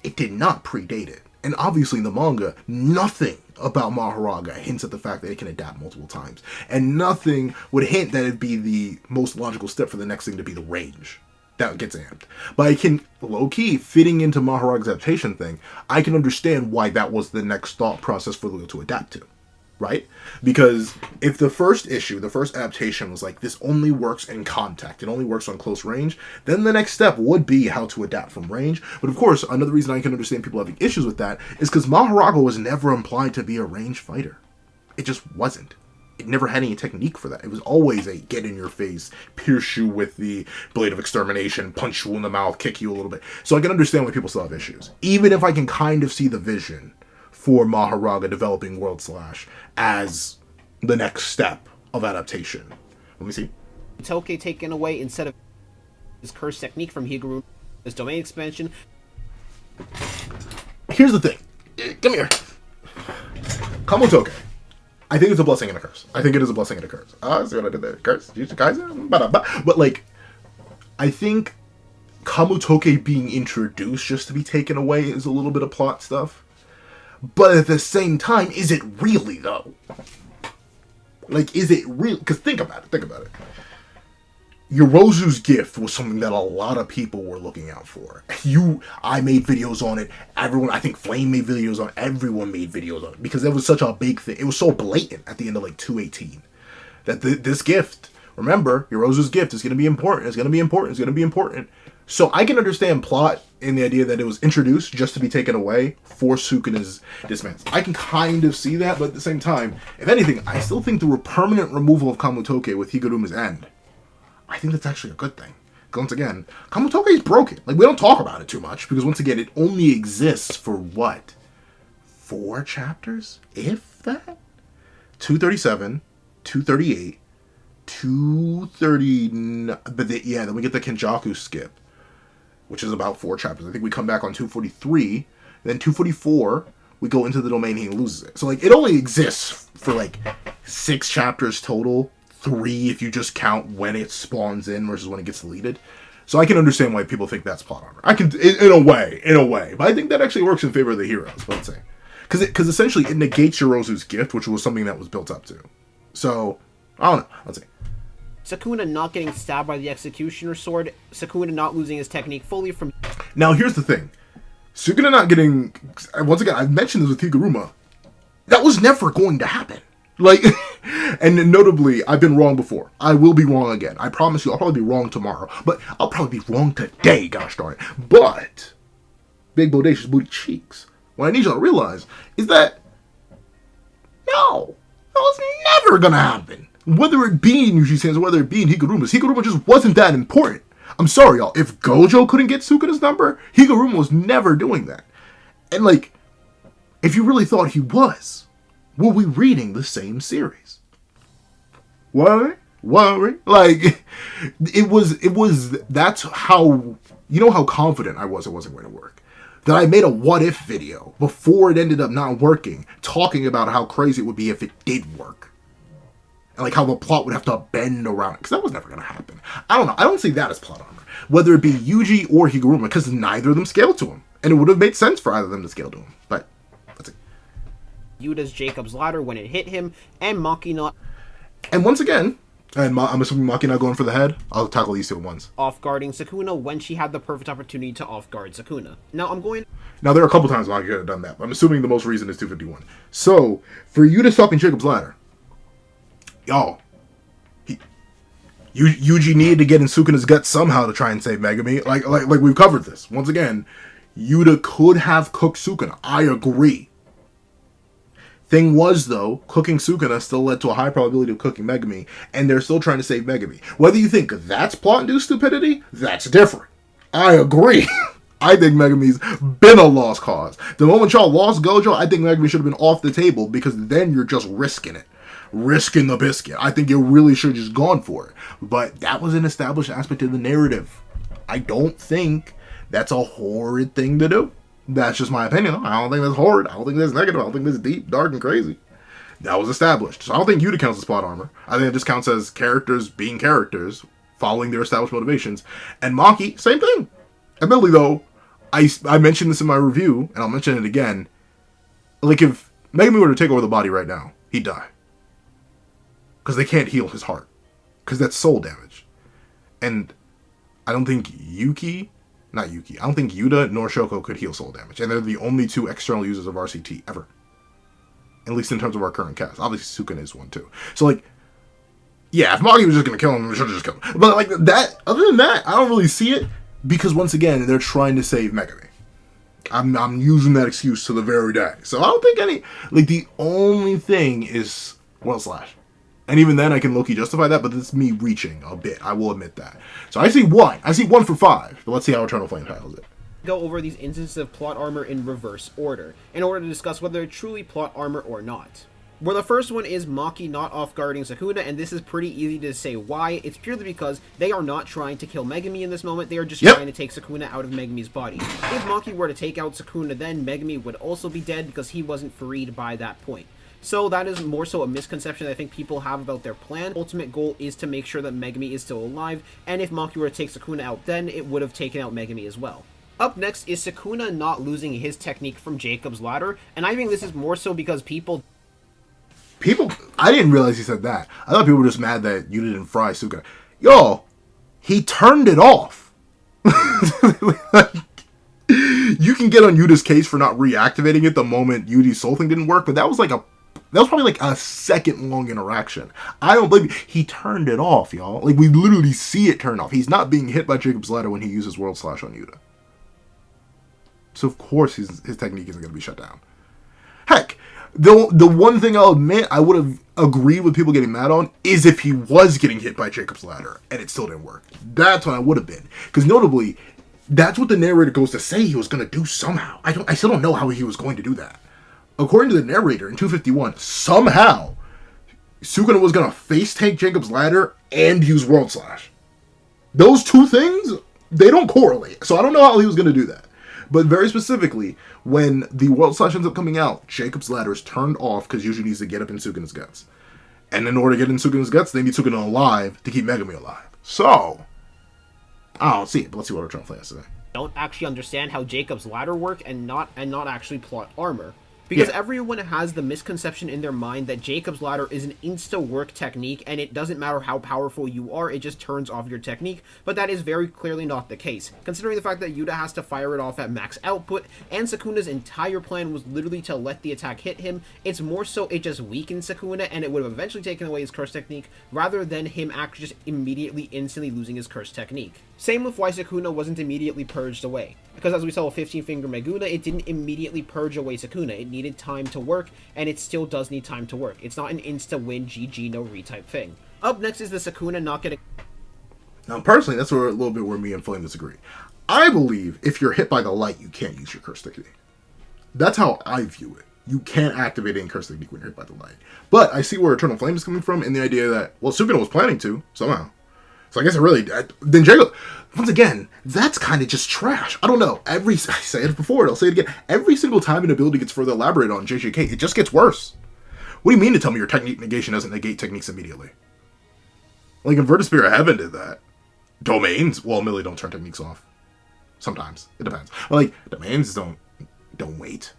It did not predate it. And obviously in the manga, nothing about Mahoraga hints at the fact that it can adapt multiple times. And nothing would hint that it'd be the most logical step for the next thing to be the range. That gets amped. But I can, low-key, fitting into Mahoraga's adaptation thing, I can understand why that was the next thought process for Leo to adapt to. Right? Because if the first issue, the first adaptation was like, this only works in contact, it only works on close range, then the next step would be how to adapt from range. But of course, another reason I can understand people having issues with that is because Mahoraga was never implied to be a range fighter. It just wasn't. It never had any technique for that. It was always a get in your face, pierce you with the blade of extermination, punch you in the mouth, kick you a little bit. So I can understand why people still have issues. Even if I can kind of see the vision for Mahoraga developing World Slash as the next step of adaptation. Let me see. Toke taken away instead of his curse technique from Higuruma's domain expansion. Here's the thing. Come here. Kamutoke. I think it's a blessing and a curse. I think it is a blessing and a curse. See what I did there? Curse? Jujutsu Kaisen? But, like, I think Kamutoke being introduced just to be taken away is a little bit of plot stuff. But at the same time, is it really, though? Like, is it real? Because think about it. Yorozu's gift was something that a lot of people were looking out for. I made videos on it. Everyone, I think Flame made videos on it. Everyone made videos on it. Because it was such a big thing. It was so blatant at the end of, like, 218. That this gift, remember, Yorozu's gift is going to be important. It's going to be important. It's going to be important. So I can understand plot in the idea that it was introduced just to be taken away for Sukuna's dismantle. I can kind of see that, but at the same time, if anything, I still think the permanent removal of Kamutoke with Higuruma's end, I think that's actually a good thing. Because once again, Kamutoke is broken. Like, we don't talk about it too much, because once again, it only exists for what? 4 chapters? If that? 237, 238, 230, but then we get the Kenjaku skip, which is about 4 chapters. I think we come back on 243, then 244, we go into the domain, he loses it. So, like, it only exists for, like, 6 chapters total, 3 if you just count when it spawns in versus when it gets deleted. So I can understand why people think that's plot armor. I can, in a way. But I think that actually works in favor of the heroes, but let's say. Because essentially it negates Yorozu's gift, which was something that was built up to. So, I don't know. Let's see. Sukuna not getting stabbed by the Executioner Sword, Sukuna not losing his technique fully from... Now, here's the thing. Sukuna not getting... Once again, I've mentioned this with Higuruma. That was never going to happen. Like, And notably, I've been wrong before. I will be wrong again. I promise you, I'll probably be wrong tomorrow. But I'll probably be wrong today, gosh darn it. But, big bodacious booty cheeks, what I need y'all to realize is that, no, that was never gonna happen. Whether it be in Yushi's hands or whether it be in Higuruma's, Higuruma just wasn't that important. I'm sorry, y'all. If Gojo couldn't get Sukuna's number, Higuruma was never doing that. And, like, if you really thought he was, were we reading the same series? Were we? Like, that's how, you know how confident I was it wasn't going to work. That I made a what-if video before it ended up not working, talking about how crazy it would be if it did work. And, like, how the plot would have to bend around it. Because that was never going to happen. I don't know. I don't see that as plot armor. Whether it be Yuji or Higuruma, because neither of them scaled to him. And it would have made sense for either of them to scale to him. But, that's it. Yuta's Jacob's ladder when it hit him, and Maki not... And once again, and I'm assuming Maki not going for the head, I'll tackle these two at once. Off-guarding Sukuna when she had the perfect opportunity to off-guard Sukuna. Now, there are a couple times Maki could have done that, but I'm assuming the most recent is 251. So, for you to stop in Jacob's ladder, y'all, Yuji needed to get in Sukuna's gut somehow to try and save Megami. Like we've covered this. Once again, Yuta could have cooked Sukuna. I agree. Thing was, though, cooking Sukuna still led to a high probability of cooking Megami, and they're still trying to save Megami. Whether you think that's plot-induced stupidity, that's different. I agree. I think Megami's been a lost cause. The moment y'all lost Gojo, I think Megami should have been off the table, because then you're just risking it. Risking the biscuit. I think you really should have just gone for it. But that was an established aspect of the narrative. I don't think that's a horrid thing to do. That's just my opinion. I don't think that's horrid. I don't think that's negative. I don't think that's deep, dark, and crazy. That was established. So I don't think Yuta counts as plot armor. I think it just counts as characters being characters, following their established motivations. And Maki, same thing. Admittedly, though, I mentioned this in my review, and I'll mention it again. Like, if Megami were to take over the body right now, he'd die. Because they can't heal his heart. Because that's soul damage. And I don't think I don't think Yuta nor Shoko could heal soul damage. And they're the only two external users of RCT ever. At least in terms of our current cast. Obviously, Sukuna is one too. So, like, yeah, if Magi was just going to kill him, we should have just killed him. But, like, that, other than that, I don't really see it. Because, once again, they're trying to save Megami. I'm using that excuse to the very day. So, I don't think the only thing is World Slash. And even then, I can low-key justify that, but it's me reaching a bit. I will admit that. So I see one. I see 1 for 5. But let's see how Eternal Flame titles it. Go over these instances of plot armor in reverse order, in order to discuss whether it's truly plot armor or not. Where the first one is Maki not off-guarding Sukuna, and this is pretty easy to say why. It's purely because they are not trying to kill Megami in this moment, they are just trying to take Sukuna out of Megami's body. If Maki were to take out Sukuna, then Megami would also be dead because he wasn't freed by that point. So that is more so a misconception that I think people have about their plan. Ultimate goal is to make sure that Megami is still alive, and if Maki were to take Sukuna out then, it would have taken out Megami as well. Up next is Sukuna not losing his technique from Jacob's ladder, and I think this is more so because people, I didn't realize he said that. I thought people were just mad that you didn't fry Sukuna. Yo, he turned it off. Like, you can get on Yuta's case for not reactivating it the moment Yudi's soul thing didn't work, but that was probably like a second long interaction. I don't believe he turned it off, y'all. Like, we literally see it turn off. He's not being hit by Jacob's ladder when he uses World Slash on Yuta. So of course his technique isn't going to be shut down. Heck, the one thing I'll admit I would have agreed with people getting mad on is if he was getting hit by Jacob's ladder and it still didn't work. That's when I would have been. Because notably, that's what the narrator goes to say he was going to do somehow. I still don't know how he was going to do that. According to the narrator in 251, somehow Sukuna was going to face tank Jacob's ladder and use World Slash. Those two things, they don't correlate. So I don't know how he was going to do that. But very specifically, when the World Slash ends up coming out, Jacob's ladder is turned off because Yuji needs to get up in Sukuna's guts. And in order to get in Sukuna's guts, they need Sukuna alive to keep Megami alive. So, I don't see it, but let's see what Eternal Flame has to say. don't actually understand how Jacob's ladder work and not actually plot armor. Because Yeah. everyone has the misconception in their mind that Jacob's Ladder is an insta-work technique, and it doesn't matter how powerful you are, it just turns off your technique, but that is very clearly not the case. Considering the fact that Yuta has to fire it off at max output, and Sukuna's entire plan was literally to let the attack hit him, it's more so it just weakened Sukuna, and it would have eventually taken away his curse technique, rather than him actually just immediately, instantly losing his curse technique. Same with why Sukuna wasn't immediately purged away. Because as we saw with 15-finger Meguna, it didn't immediately purge away Sukuna. It needed time to work, and it still does need time to work. It's not an insta-win, GG, no retype thing. Up next is the Sukuna not getting... Now, personally, that's where a little bit where me and Flame disagree. I believe if you're hit by the light, you can't use your curse technique. That's how I view it. You can't activate any curse technique when you're hit by the light. But I see where Eternal Flame is coming from, in the idea that, well, Sukuna was planning to, somehow. So I guess it really... Then Jacob... Once again, that's kind of just trash. I don't know. I say it before, I'll say it again. Every single time an ability gets further elaborated on JJK, it just gets worse. What do you mean to tell me your technique negation doesn't negate techniques immediately? Like, Inverted Spear of Heaven did that. Domains, well, Millie don't turn techniques off. Sometimes. It depends. But, like, domains don't wait.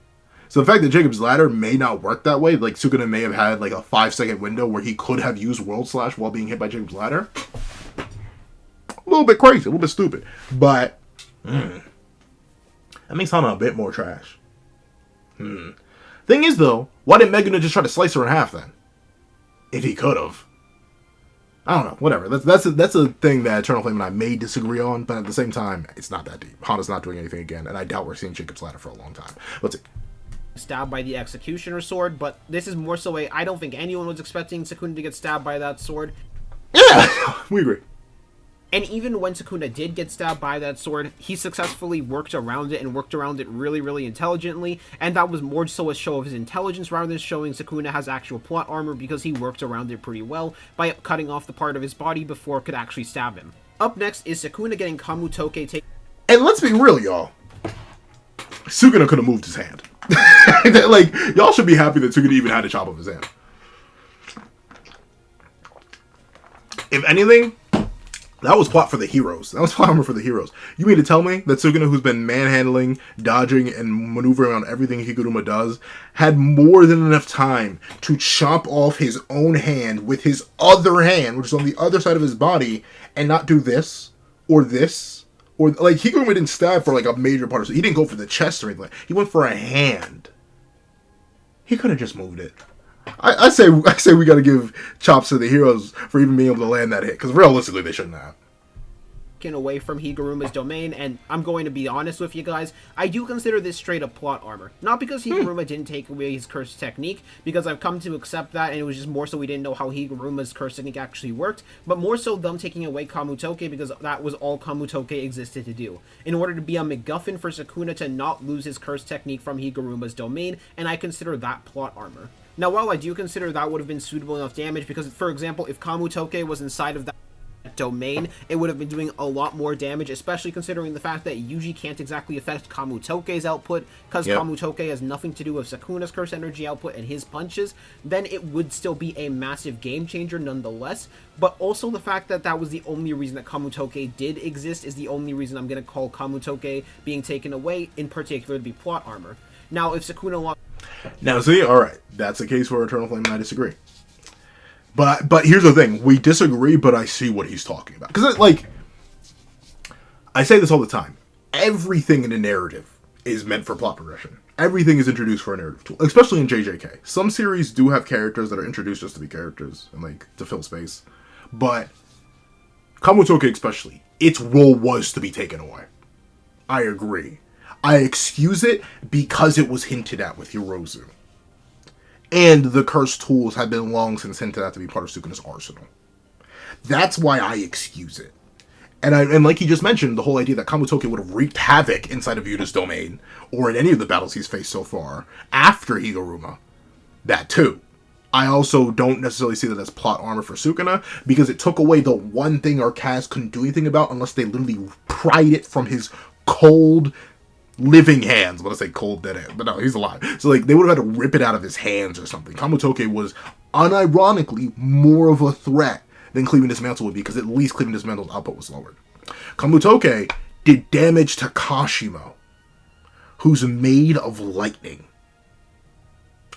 So the fact that Jacob's Ladder may not work that way, like, Sukuna may have had, like, a 5-second window where he could have used World Slash while being hit by Jacob's Ladder. A little bit crazy, a little bit stupid. But, that makes Hana a bit more trash. Thing is, though, why didn't Meguna just try to slice her in half, then? If he could have. I don't know, whatever. That's a thing that Eternal Flame and I may disagree on, but at the same time, it's not that deep. Hana's not doing anything again, and I doubt we're seeing Jacob's Ladder for a long time. Let's see. Stabbed by the Executioner Sword, but this is more so I don't think anyone was expecting Sukuna to get stabbed by that sword. Yeah, we agree. And even when Sukuna did get stabbed by that sword, he successfully worked around it, and worked around it really, really intelligently, and that was more so a show of his intelligence rather than showing Sukuna has actual plot armor, because he worked around it pretty well by cutting off the part of his body before it could actually stab him. Up next is Sukuna getting Kamutoke taken. And let's be real, y'all. Sukuna could have moved his hand. Like, y'all should be happy that Sukuna even had a chop of his hand. If anything, that was plot for the heroes. That was plot armor for the heroes. You mean to tell me that Sukuna, who's been manhandling, dodging, and maneuvering around everything Higuruma does, had more than enough time to chop off his own hand with his other hand, which is on the other side of his body, and not do this, or this, or, like, Higuruma didn't stab for, like, a major part of it. He didn't go for the chest or anything. He went for a hand. He could have just moved it. I say we gotta give chops to the heroes for even being able to land that hit, because realistically they shouldn't have. Away from Higuruma's domain, and I'm going to be honest with you guys, I do consider this straight up plot armor. Not because Higuruma didn't take away his curse technique, because I've come to accept that, and it was just more so we didn't know how Higuruma's curse technique actually worked, but more so them taking away Kamutoke, because that was all Kamutoke existed to do. In order to be a MacGuffin for Sukuna to not lose his curse technique from Higuruma's domain, and I consider that plot armor. Now, while I do consider that would have been suitable enough damage, because, for example, if Kamutoke was inside of that domain, it would have been doing a lot more damage, especially considering the fact that Yuji can't exactly affect Kamutoke's output, because Kamutoke has nothing to do with Sukuna's curse energy output and his punches, then it would still be a massive game changer nonetheless. But also the fact that that was the only reason that Kamutoke did exist is the only reason I'm going to call Kamutoke being taken away, in particular, to be plot armor. Now, if Sukuna lost... Now, see, alright, that's a case where Eternal Flame and I disagree. But here's the thing, we disagree, but I see what he's talking about. Because, like, I say this all the time. Everything in a narrative is meant for plot progression. Everything is introduced for a narrative tool, especially in JJK. Some series do have characters that are introduced just to be characters, and, like, to fill space. But Kamutoke especially, its role was to be taken away. I agree. I excuse it because it was hinted at with Yorozu. And the cursed tools had been long since hinted at to be part of Sukuna's arsenal. That's why I excuse it. And like he just mentioned, the whole idea that Kamutoke would have wreaked havoc inside of Yuta's domain, or in any of the battles he's faced so far, after Higuruma. That too. I also don't necessarily see that as plot armor for Sukuna, because it took away the one thing Arcaz couldn't do anything about unless they literally pried it from his cold, living hands. I'm gonna say cold dead hand, but no, he's alive. So, like, they would have had to rip it out of his hands or something. Kamutoke was, unironically, more of a threat than Cleaving Dismantle would be, because at least Cleaving Dismantle's output was lowered. Kamutoke did damage to Kashimo, who's made of lightning.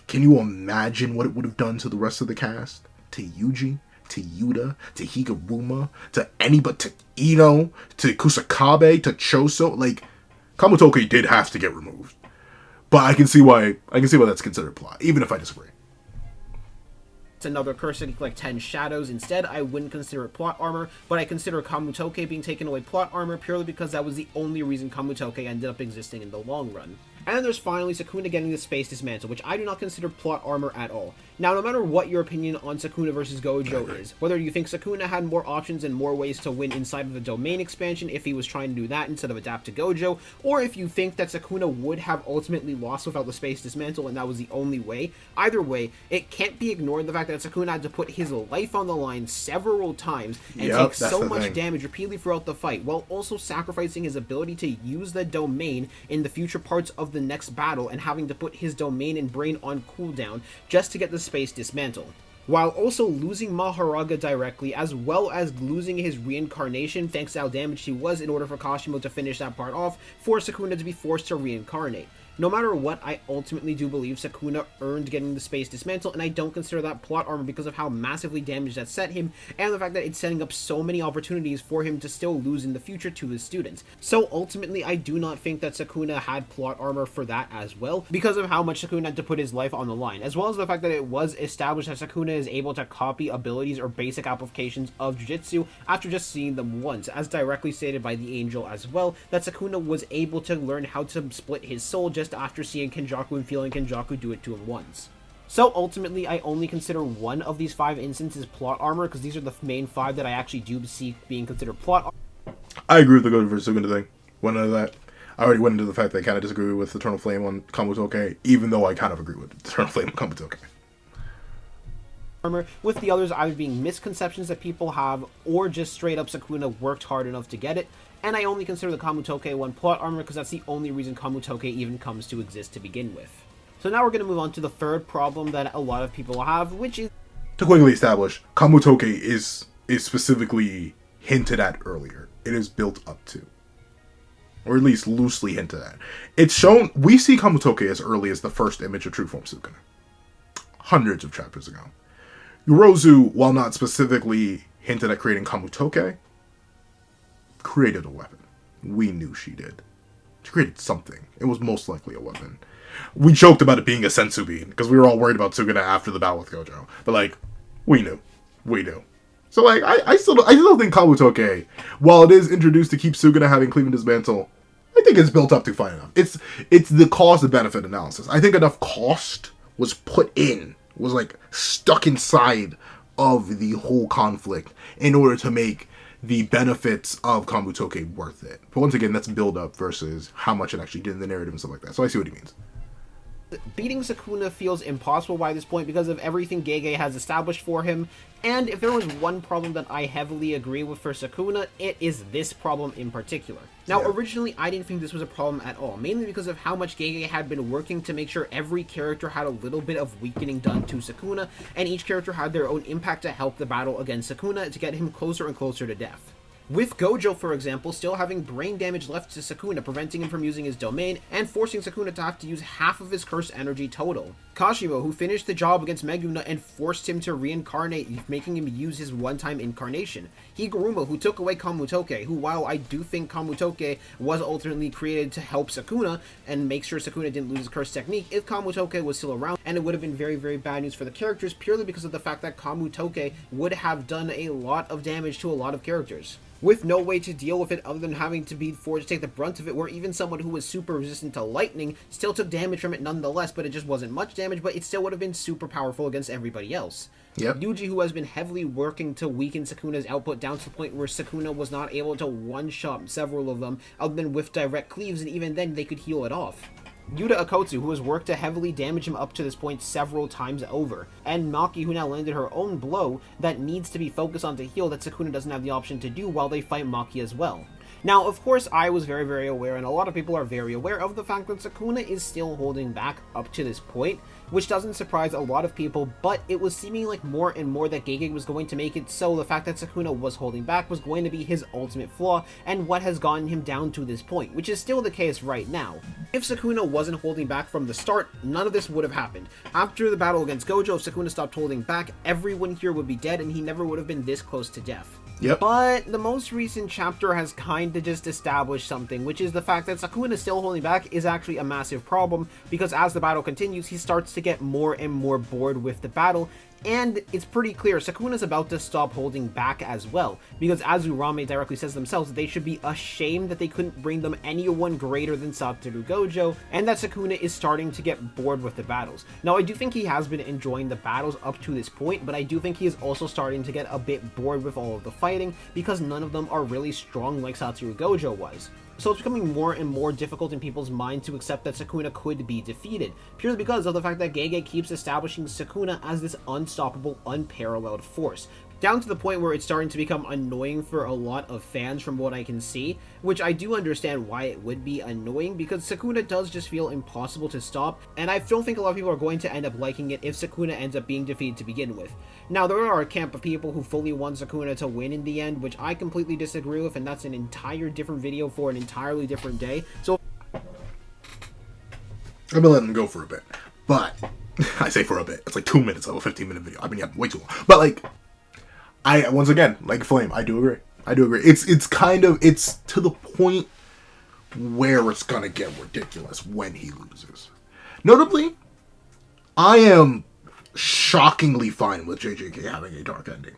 Can you imagine what it would have done to the rest of the cast? To Yuji? To Yuta? To Higuruma? To anybody? To Ino? To Kusakabe? To Choso? Like, Kamutoke did have to get removed. But I can see why that's considered plot, even if I disagree. It's another curse to like 10 shadows. Instead, I wouldn't consider it plot armor, but I consider Kamutoke being taken away plot armor purely because that was the only reason Kamutoke ended up existing in the long run. And then there's finally Sukuna getting the space dismantle, which I do not consider plot armor at all. Now, no matter what your opinion on Sukuna versus Gojo is, whether you think Sukuna had more options and more ways to win inside of the domain expansion if he was trying to do that instead of adapt to Gojo, or if you think that Sukuna would have ultimately lost without the space dismantle and that was the only way, either way, it can't be ignored the fact that Sukuna had to put his life on the line several times and take so much damage repeatedly throughout the fight, while also sacrificing his ability to use the domain in the future parts of the next battle and having to put his domain and brain on cooldown just to get the space dismantle, while also losing Maharaga directly, as well as losing his reincarnation thanks to how damaged he was in order for Kashimo to finish that part off, for Sukuna to be forced to reincarnate. No matter what, I ultimately do believe Sukuna earned getting the space dismantle, and I don't consider that plot armor because of how massively damaged that set him, and the fact that it's setting up so many opportunities for him to still lose in the future to his students. So ultimately, I do not think that Sukuna had plot armor for that as well, because of how much Sukuna had to put his life on the line, as well as the fact that it was established that Sukuna is able to copy abilities or basic applications of Jujutsu after just seeing them once, as directly stated by the Angel as well, that Sukuna was able to learn how to split his soul just after seeing Kenjaku and feeling Kenjaku do it to him once. So ultimately, I only consider one of these 5 instances plot armor, because these are the main 5 that I actually do see being considered plot armor. I agree with the Gojo versus Sukuna thing. Went into that. I already went into the fact that I kind of disagree with Eternal Flame on Kamutoke, even though I kind of agree with Eternal Flame on Kamutoke. With the others either being misconceptions that people have, or just straight up Sukuna worked hard enough to get it, and I only consider the Kamutoke one plot armor because that's the only reason Kamutoke even comes to exist to begin with. So now we're going to move on to the third problem that a lot of people have, which is... To quickly establish, Kamutoke is specifically hinted at earlier. It is built up to. Or at least loosely hinted at. It's shown... We see Kamutoke as early as the first image of True Form Sukuna. Hundreds of chapters ago. Yorozu, while not specifically hinted at creating Kamutoke, created a weapon. We knew she did. She created something. It was most likely a weapon. We joked about it being a sensu bean, because we were all worried about Sukuna after the battle with Gojo. But, like, we knew. We knew. So, like, I still think Kamutoke, while it is introduced to keep Sukuna having Cleave and Dismantle, I think it's built up to fine enough. It's the cost and benefit analysis. I think enough cost was put in, was, like, stuck inside of the whole conflict in order to make the benefits of Kamutoke worth it. But once again, that's build up versus how much it actually did in the narrative and stuff like that. So I see what he means. Beating Sukuna feels impossible by this point because of everything Gege has established for him, and if there was one problem that I heavily agree with for Sukuna, it is this problem in particular. Now, originally, I didn't think this was a problem at all, mainly because of how much Gege had been working to make sure every character had a little bit of weakening done to Sukuna, and each character had their own impact to help the battle against Sukuna to get him closer and closer to death. With Gojo, for example, still having brain damage left to Sukuna, preventing him from using his domain, and forcing Sukuna to have to use half of his cursed energy total. Kashimo, who finished the job against Meguna and forced him to reincarnate, making him use his one-time incarnation. Higuruma, who took away Kamutoke, who, while I do think Kamutoke was ultimately created to help Sukuna, and make sure Sukuna didn't lose his cursed technique, if Kamutoke was still around, and it would have been very, very bad news for the characters, purely because of the fact that Kamutoke would have done a lot of damage to a lot of characters, with no way to deal with it other than having to be forced to take the brunt of it, where even someone who was super resistant to lightning still took damage from it nonetheless, but it just wasn't much damage, but it still would have been super powerful against everybody else. Yep. Yuji, who has been heavily working to weaken Sukuna's output down to the point where Sukuna was not able to one-shot several of them, other than with direct cleaves, and even then they could heal it off. Yuta Akotsu, who has worked to heavily damage him up to this point several times over, and Maki, who now landed her own blow that needs to be focused on to heal that Sukuna doesn't have the option to do while they fight Maki as well. Now, of course, I was very, very aware, and a lot of people are very aware of the fact that Sukuna is still holding back up to this point, which doesn't surprise a lot of people, but it was seeming like more and more that Gege was going to make it so the fact that Sukuna was holding back was going to be his ultimate flaw, and what has gotten him down to this point, which is still the case right now. If Sukuna wasn't holding back from the start, none of this would have happened. After the battle against Gojo, if Sukuna stopped holding back, everyone here would be dead, and he never would have been this close to death. Yep. But the most recent chapter has kinda just established something, which is the fact that Sukuna still holding back is actually a massive problem, because as the battle continues, he starts to get more and more bored with the battle, and it's pretty clear Sukuna's about to stop holding back as well, because as Urame directly says themselves, they should be ashamed that they couldn't bring them anyone greater than Satoru Gojo, and that Sukuna is starting to get bored with the battles. Now, I do think he has been enjoying the battles up to this point, but I do think he is also starting to get a bit bored with all of the fighting, because none of them are really strong like Satoru Gojo was. So it's becoming more and more difficult in people's minds to accept that Sukuna could be defeated, purely because of the fact that Gege keeps establishing Sukuna as this unstoppable, unparalleled force, down to the point where it's starting to become annoying for a lot of fans from what I can see, which I do understand why it would be annoying, because Sukuna does just feel impossible to stop, and I don't think a lot of people are going to end up liking it if Sukuna ends up being defeated to begin with. Now, there are a camp of people who fully want Sukuna to win in the end, which I completely disagree with, and that's an entire different video for an entirely different day, so I've been letting them go for a bit, but I say for a bit. It's like 2 minutes of a 15-minute video. I've been yapping way too long. But like, once again, like Flame, I do agree. It's kind of, it's to the point where it's gonna get ridiculous when he loses. Notably, I am shockingly fine with JJK having a dark ending.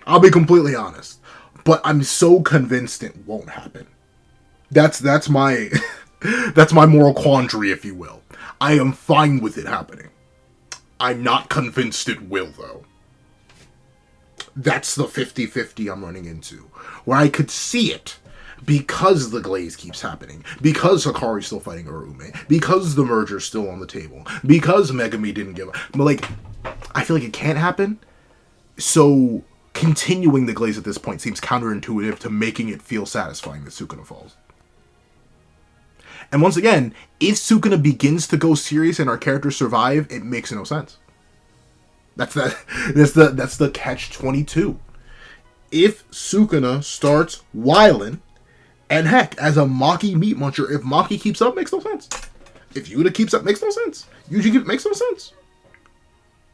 I'll be completely honest, but I'm so convinced it won't happen. That's my that's my moral quandary, if you will. I am fine with it happening. I'm not convinced it will, though. That's the 50-50 I'm running into, where I could see it because the glaze keeps happening, because Hikari's still fighting Urume, because the merger's still on the table, because Megami didn't give up. But like, I feel like it can't happen, so continuing the glaze at this point seems counterintuitive to making it feel satisfying that Sukuna falls. And once again, if Sukuna begins to go serious and our characters survive, it makes no sense. That's the catch-22. If Sukuna starts wildin', and heck, as a Maki meat muncher, if Maki keeps up, makes no sense. If Yuta keeps up, makes no sense. Yuji makes no sense.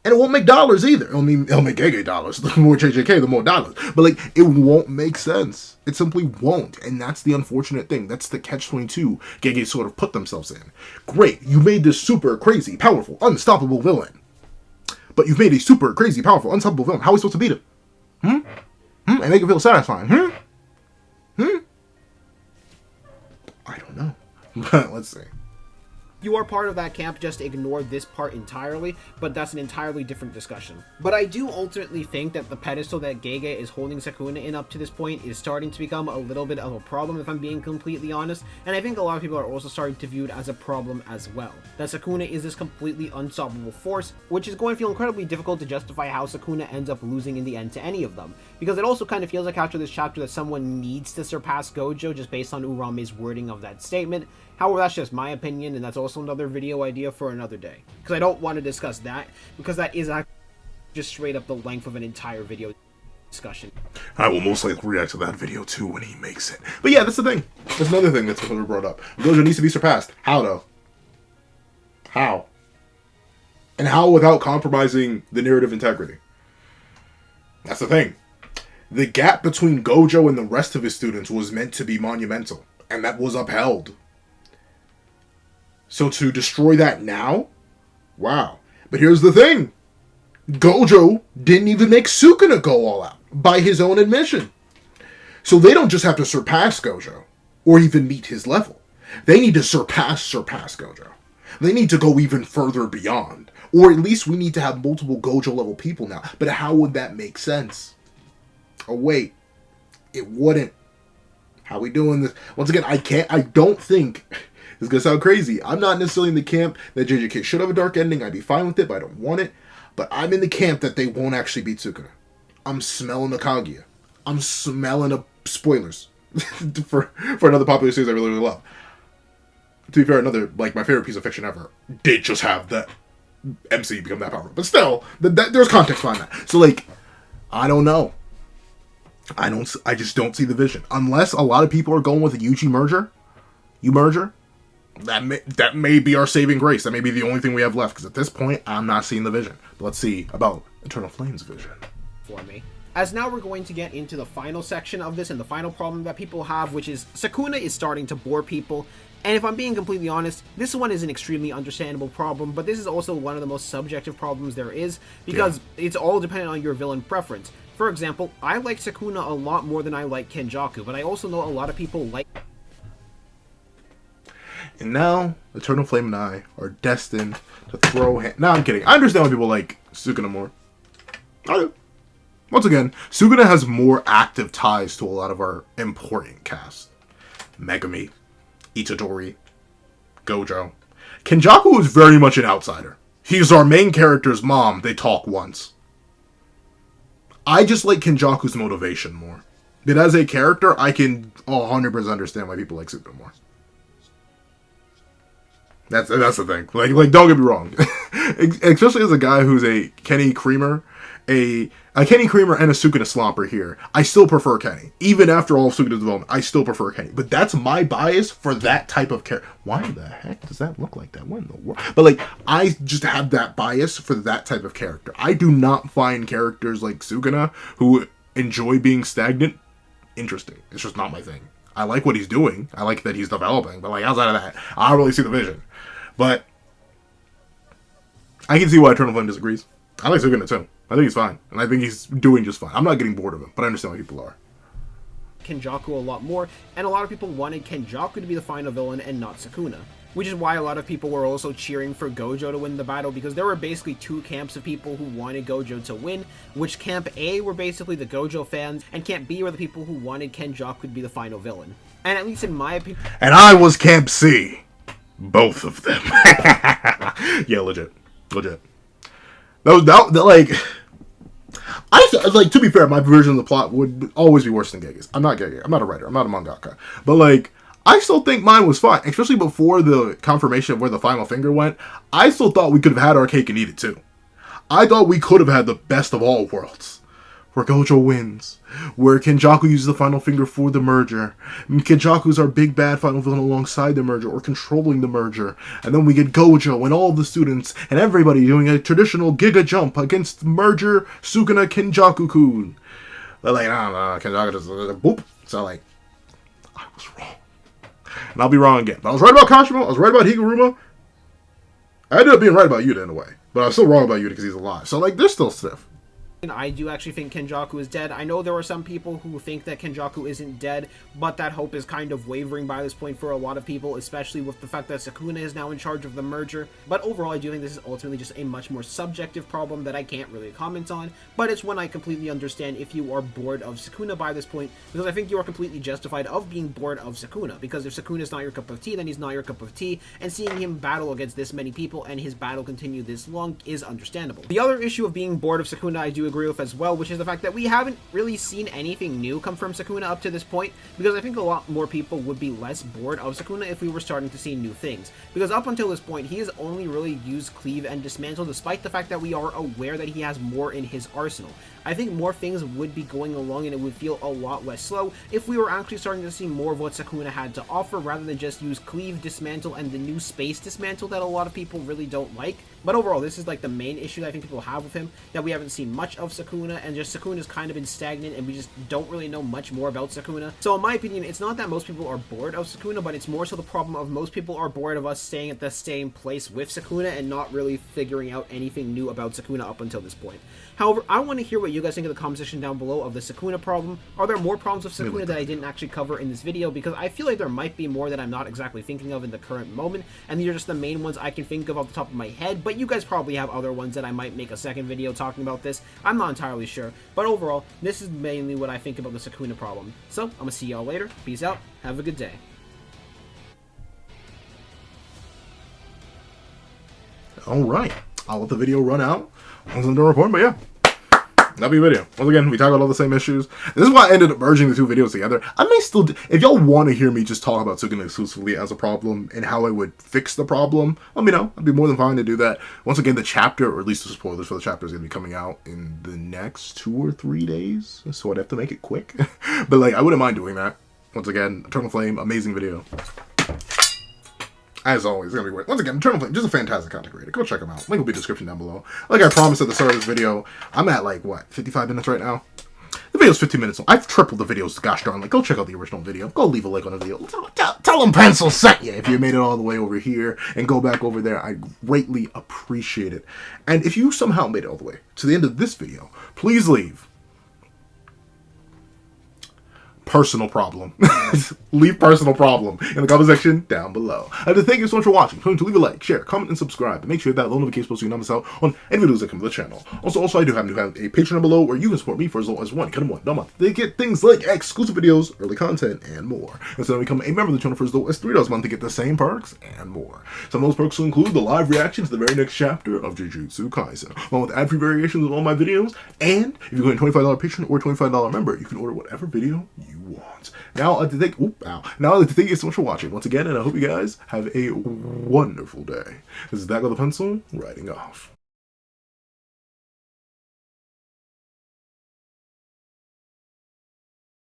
And it won't make dollars either. It'll make Gege dollars. The more JJK, the more dollars. But like, it won't make sense. It simply won't. And that's the unfortunate thing. That's the catch-22 Gege sort of put themselves in. Great, you made this super crazy, powerful, unstoppable villain. But you've made a super crazy, powerful, unstoppable villain. How are we supposed to beat him? And make it feel satisfying. I don't know. But let's see. you are part of that camp, just ignore this part entirely, but that's an entirely different discussion. But I do ultimately think that the pedestal that Gege is holding Sukuna in up to this point is starting to become a little bit of a problem, if I'm being completely honest, and I think a lot of people are also starting to view it as a problem as well. That Sukuna is this completely unstoppable force, which is going to feel incredibly difficult to justify how Sukuna ends up losing in the end to any of them, because it also kind of feels like after this chapter that someone needs to surpass Gojo just based on Urame's wording of that statement. However, that's just my opinion, and that's also another video idea for another day, because I don't want to discuss that, because that is actually just straight up the length of an entire video discussion. I will most likely react to that video too when he makes it. But yeah, that's the thing. That's another thing that's brought up. Gojo needs to be surpassed. How though? How? And how without compromising the narrative integrity? That's the thing. The gap between Gojo and the rest of his students was meant to be monumental, and that was upheld. So to destroy that now? Wow. But here's the thing. Gojo didn't even make Sukuna go all out, by his own admission. So they don't just have to surpass Gojo, or even meet his level. They need to surpass Gojo. They need to go even further beyond. Or at least we need to have multiple Gojo level people now. But how would that make sense? Oh wait, it wouldn't. How we doing this? Once again, I don't think, this is going to sound crazy, I'm not necessarily in the camp that JJK should have a dark ending. I'd be fine with it, but I don't want it. But I'm in the camp that they won't actually beat Sukuna. I'm smelling the Kaguya. I'm smelling the spoilers. for another popular series I really, really love. To be fair, another, like, my favorite piece of fiction ever did just have that MC become that powerful. But still, there's context behind that. So, like, I don't know. I just don't see the vision. Unless a lot of people are going with a Yuji merger, that may be our saving grace. That may be the only thing we have left. Because at this point, I'm not seeing the vision. But let's see about Eternal Flame's vision. For me. As now we're going to get into the final section of this and the final problem that people have, which is Sukuna is starting to bore people. And if I'm being completely honest, this one is an extremely understandable problem, but this is also one of the most subjective problems there is, because it's all dependent on your villain preference. For example, I like Sukuna a lot more than I like Kenjaku, but I also know a lot of people like... And now, Eternal Flame and I are destined to throw... No, I'm kidding. I understand why people like Sukuna more. I do. Once again, Sukuna has more active ties to a lot of our important cast. Megami, Itadori, Gojo. Kenjaku is very much an outsider. He's our main character's mom. They talk once. I just like Kenjaku's motivation more. But as a character, I can 100% understand why people like Sukuna more. That's the thing. Like don't get me wrong. Especially as a guy who's a Kenny Creamer, a Kenny Creamer and a Sukuna slomper here. I still prefer Kenny. Even after all of Sukuna's development, I still prefer Kenny. But that's my bias for that type of character. Why the heck does that look like that? What in the world? But like, I just have that bias for that type of character. I do not find characters like Sukuna, who enjoy being stagnant, interesting. It's just not my thing. I like what he's doing. I like that he's developing. But like, outside of that, I don't really see the vision. But I can see why Eternal Flame disagrees. I like Sukuna too. I think he's fine. And I think he's doing just fine. I'm not getting bored of him, but I understand why people are. Kenjaku a lot more, and a lot of people wanted Kenjaku to be the final villain and not Sukuna. Which is why a lot of people were also cheering for Gojo to win the battle, because there were basically two camps of people who wanted Gojo to win, which Camp A were basically the Gojo fans, and Camp B were the people who wanted Kenjaku to be the final villain. And at least in my opinion... And I was Camp C. Both of them. Yeah, legit. That like... to be fair, my version of the plot would always be worse than Gege's. I'm not Gege. I'm not a writer. I'm not a mangaka. But, like, I still think mine was fine. Especially before the confirmation of where the final finger went. I still thought we could have had our cake and eat it, too. I thought we could have had the best of all worlds. Where Gojo wins. Where Kenjaku uses the final finger for the merger. And Kenjaku's our big bad final villain alongside the merger, or controlling the merger. And then we get Gojo and all the students and everybody doing a traditional Giga jump against merger Sukuna Kenjaku-kun. They're like, Kenjaku just boop. So like, I was wrong. And I'll be wrong again. But I was right about Kashimo. I was right about Higuruma. I ended up being right about Yuta in a way. But I was still wrong about Yuta because he's alive. So like, there's still stuff. I do actually think Kenjaku is dead. I know there are some people who think that Kenjaku isn't dead, but that hope is kind of wavering by this point for a lot of people, especially with the fact that Sukuna is now in charge of the merger. But overall, I do think this is ultimately just a much more subjective problem that I can't really comment on, but it's one I completely understand if you are bored of Sukuna by this point, because I think you are completely justified of being bored of Sukuna, because if Sukuna is not your cup of tea, then he's not your cup of tea, and seeing him battle against this many people and his battle continue this long is understandable. The other issue of being bored of Sukuna I do agree with as well, which is the fact that we haven't really seen anything new come from Sukuna up to this point, because I think a lot more people would be less bored of Sukuna if we were starting to see new things, because up until this point he has only really used cleave and dismantle, despite the fact that we are aware that he has more in his arsenal. I think more things would be going along and it would feel a lot less slow if we were actually starting to see more of what Sukuna had to offer, rather than just use cleave, dismantle, and the new space dismantle that a lot of people really don't like. But overall, this is like the main issue that I think people have with him, that we haven't seen much of Sukuna, and just Sukuna's kind of been stagnant, and we just don't really know much more about Sukuna. So in my opinion, it's not that most people are bored of Sukuna, but it's more so the problem of most people are bored of us staying at the same place with Sukuna and not really figuring out anything new about Sukuna up until this point. However, I want to hear what you guys think of the comment section down below of the Sukuna problem. Are there more problems with Sukuna that I didn't actually cover in this video? Because I feel like there might be more that I'm not exactly thinking of in the current moment, and these are just the main ones I can think of off the top of my head, but you guys probably have other ones that I might make a second video talking about this. I'm not entirely sure, but overall, this is mainly what I think about the Sukuna problem. So, I'm gonna see y'all later. Peace out. Have a good day. Alright. I'll let the video run out. I wasn't done recording, but yeah. That'll be a video. Once again, we talk about all the same issues. This is why I ended up merging the two videos together. I may still, if y'all want to hear me just talk about Sukuna exclusively as a problem and how I would fix the problem, let me know. I'd be more than fine to do that. Once again, the chapter, or at least the spoilers for the chapter, is going to be coming out in the next 2 or 3 days. So I'd have to make it quick. But like, I wouldn't mind doing that. Once again, Eternal Flame, amazing video. As always, it's gonna be great. Once again, Eternal Flame, just a fantastic content creator. Go check him out. Link will be in the description down below. Like I promised at the start of this video, I'm at like, what, 55 minutes right now? The video's 15 minutes long. I've tripled the videos, gosh darn. Like, go check out the original video. Go leave a like on the video. Tell them Pencil sent you if you made it all the way over here. And go back over there. I greatly appreciate it. And if you somehow made it all the way to the end of this video, please leave personal problem. Leave personal problem in the comment section down below. And to thank you so much for watching. Don't forget to leave a like, share, comment, and subscribe. And make sure you hit that little notification bell so you don't miss out on any videos that come to the channel. Also, I do happen to have a Patreon below where you can support me for as low as $1 a month. They get things like exclusive videos, early content, and more. And so become a member of the channel for as low as $3 a month to get the same perks and more. Some of those perks will include the live reaction to the very next chapter of Jujutsu Kaisen, along with ad-free variations of all my videos. And if you go to $25 Patreon or $25 member, you can order whatever video you want. Now I'd like to thank you so much for watching once again, and I hope you guys have a wonderful day. This is That Guy with the Pencil, writing off.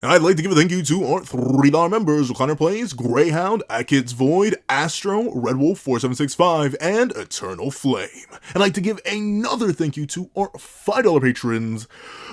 I'd like to give a thank you to our $3 members, Connor Plays, Greyhound, Kids Void, Astro, Red Wolf 4765, and Eternal Flame. I'd like to give another thank you to our $5 patrons,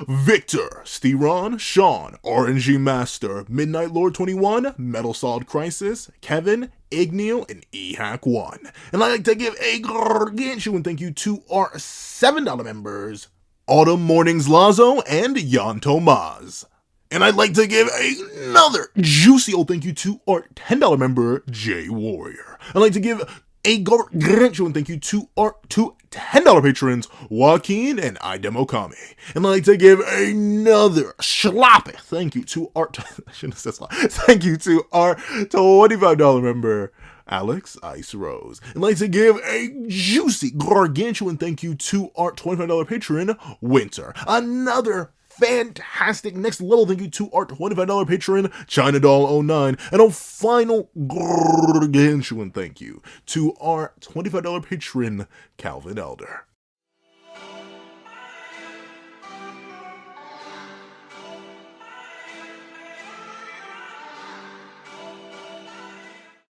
Victor, Steron, Sean, RNG Master, Midnight Lord 21, Metal Solid Crisis, Kevin, Igneel, and eHack1. And I'd like to give a gargantuan thank you to our $7 members, Autumn Mornings Lazo and Jan Tomaz. And I'd like to give another juicy old thank you to our $10 member, Jay Warrior. I'd like to give a gargantuan thank you to our two $10 patrons, Joaquin and Idemokami. And I'd like to give another sloppy thank you to our thank you to our $25 member, Alex Ice Rose. And I'd like to give a juicy gargantuan thank you to our $25 patron, Winter. Another fantastic next level thank you to our $25 patron, China Doll 09, and a final gargantuan thank you to our $25 patron, Calvin Elder.